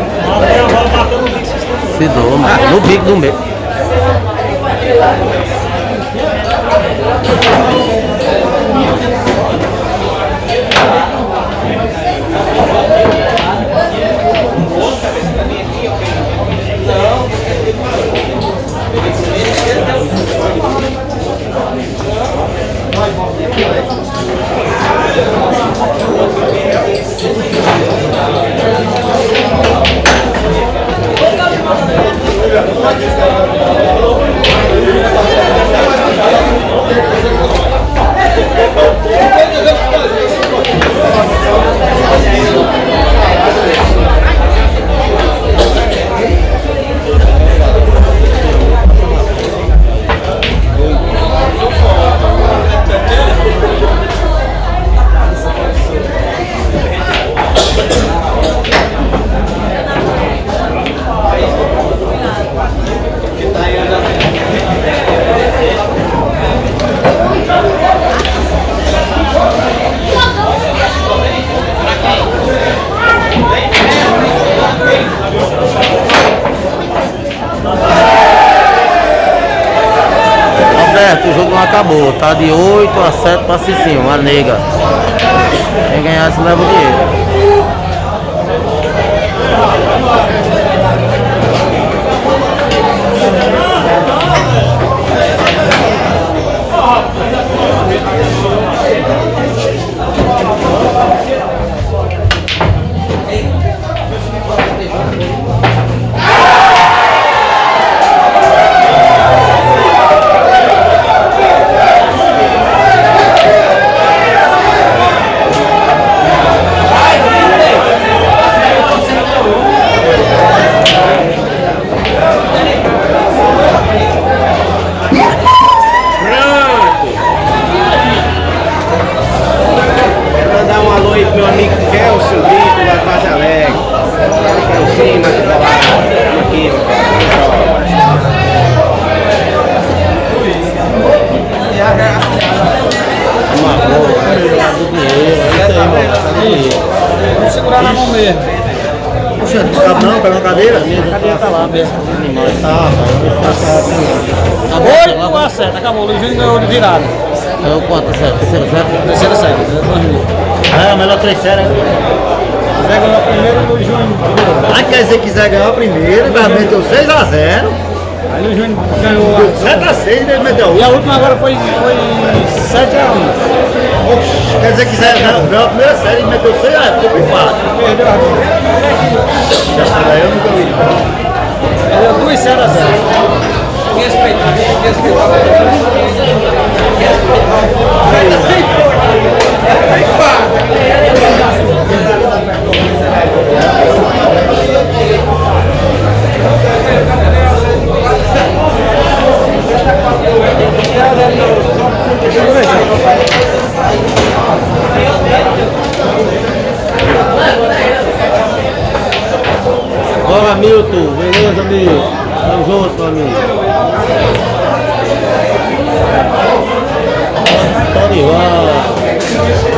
Se doou, mano. No bico do meio. O jogo não acabou, tá de 8-7 pra Cicinho, a nega. Quem ganhar se leva o dinheiro. Vamos segurar na mão mesmo. Puxa, não, pega uma cadeira? A cadeira tá lá mesmo. Tá, 8 a 7, acabou. O Luiz Júnior ganhou de virada. Então quanto, certo? Terceira série. É, a melhor 3 séries. Zé ganhou a primeira e o Luiz Júnior virou. Aí quer dizer que quiser ganhar a primeira, vai meter 6 a 0. Aí o Luiz Júnior ganhou a 7 a 6 e ele meteu e a 1. última agora foi 7 a 1. Quer dizer que quiser ganhar a primeira série e meteu 6 a 0, ficou empate. Perdeu a vida. Já eu nunca vi. Perdeu 2 7 a 0. Bora, Milton. Beleza, Milton? Tamo junto, meu amigo. Torivan.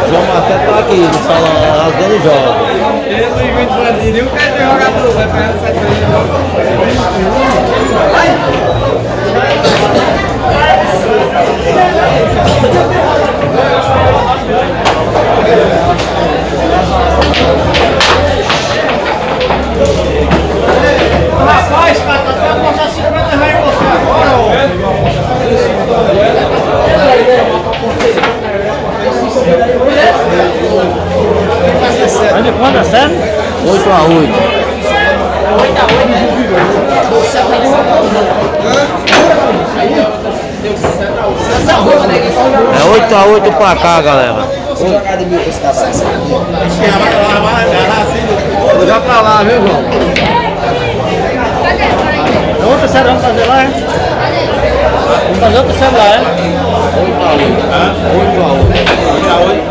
João Marcelo tá aqui, no salão, rasgando jogos. Esse evento brasileiro, o cara tem jogador, vai pegar essa rapaz, cara, tá até passar 50 reais em você agora, ô. Vai de quando é sério? 8 a 8. É 8 a 8 pra cá, galera. Vou jogar de mil com esse cavalo. Vou já pra lá, viu, João? É outra série, vamos fazer lá, é? Vamos fazer outra série lá, é? 8 a 8. 8 a 8. 8 a 8.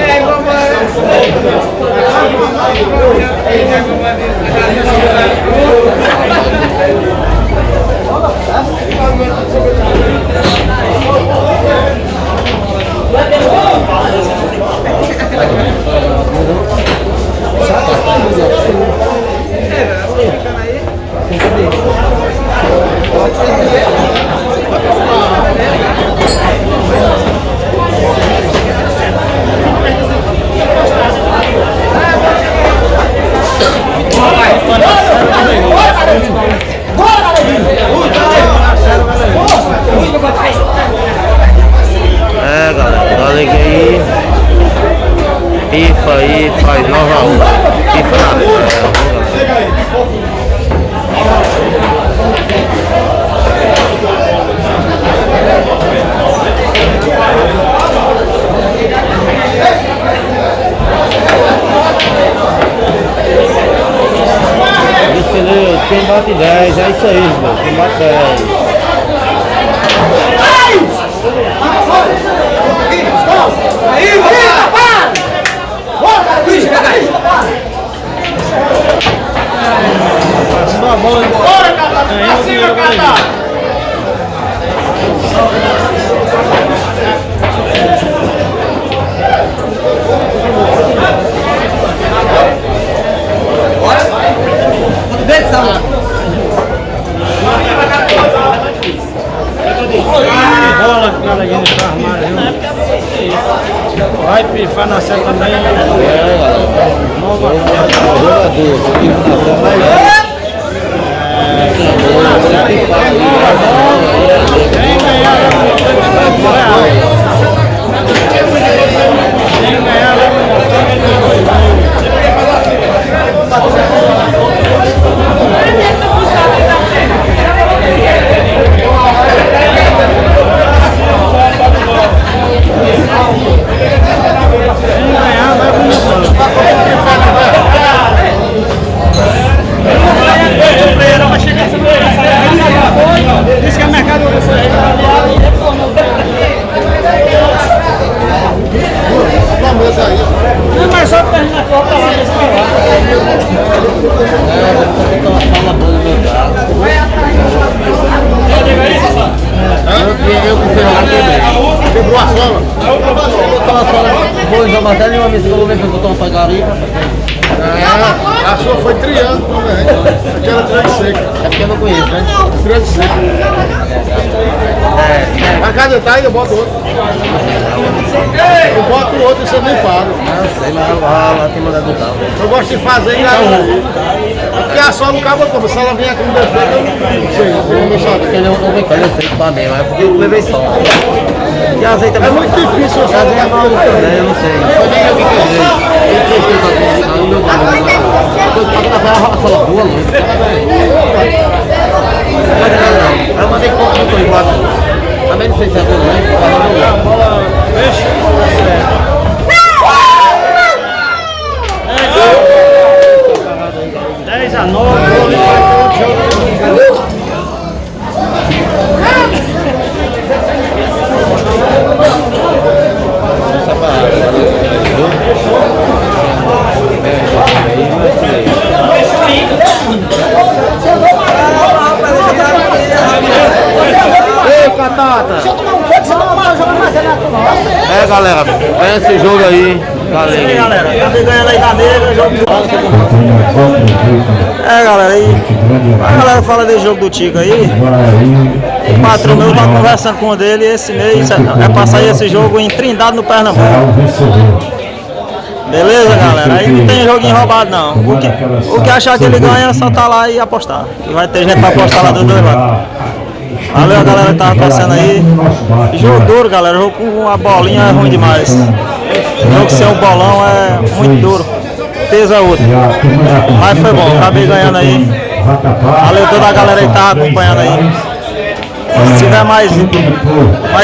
Ei, mamãe. É, galera, dá liga aí. FIFA aí, faz 9 a 1. FIFA na tela, galera. Quem bate 10, é isso aí, irmão. Quem bate 10. Passou a bola. Bora, Cata! Pra cima, Cata! Bola que o cara aí no armário, viu? Vai pifar na série também. Quem ganhar vai Boa sola. Vou jogar até uma vez que eu vou ver que eu tô uma garipa. A sua foi triângulo, né? Aquela triângulo seco. É porque eu não conheço, né? Triângulo seco. A casa tá aí, eu boto outro. Eu boto outro e você nem paga. Não sei, mas lá tem mandado do tal. Eu gosto de fazer em galinha. Porque a sola não acaba como. Se ela vier com defeito, eu não sei. Eu não sabe. Porque ele não vem fazer feito pra mim, mas é porque eu levei só. E azeite É muito difícil você azeite é mal, eu não sei. Eu nem eu que quebrei. Eu sola boa, eu mandei pouco no igual. Também não sei se é tudo, né? 10-9. Ei, Catata! Deixa eu tomar um pouco, você não vai jogar mais nada. É, galera, ganha esse jogo aí. Aí, galera, acabei ganhando aí na mesa, jogo do... É, galera, aí a galera fala desse jogo do Tico aí. O patrão meu tá conversando com ele esse mês, é pra sair esse jogo em Trindade, no Pernambuco. Beleza, galera? Aí não tem joguinho roubado não. O que achar que ele ganha é só tá lá e apostar. Que vai ter gente pra apostar lá dos dois lados. Valeu a galera que tava passando aí. Jogo duro, galera. Jogo com a bolinha é ruim demais. Jogo sem o bolão é muito duro. Peso é outro. Mas foi bom, acabei ganhando aí. Valeu toda a galera que tava acompanhando aí. Se tiver mais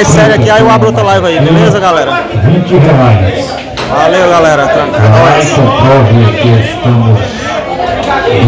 sério aqui, aí eu abro outra live aí, beleza, galera? R$20. Valeu, galera. Tranquilo. Prove que estamos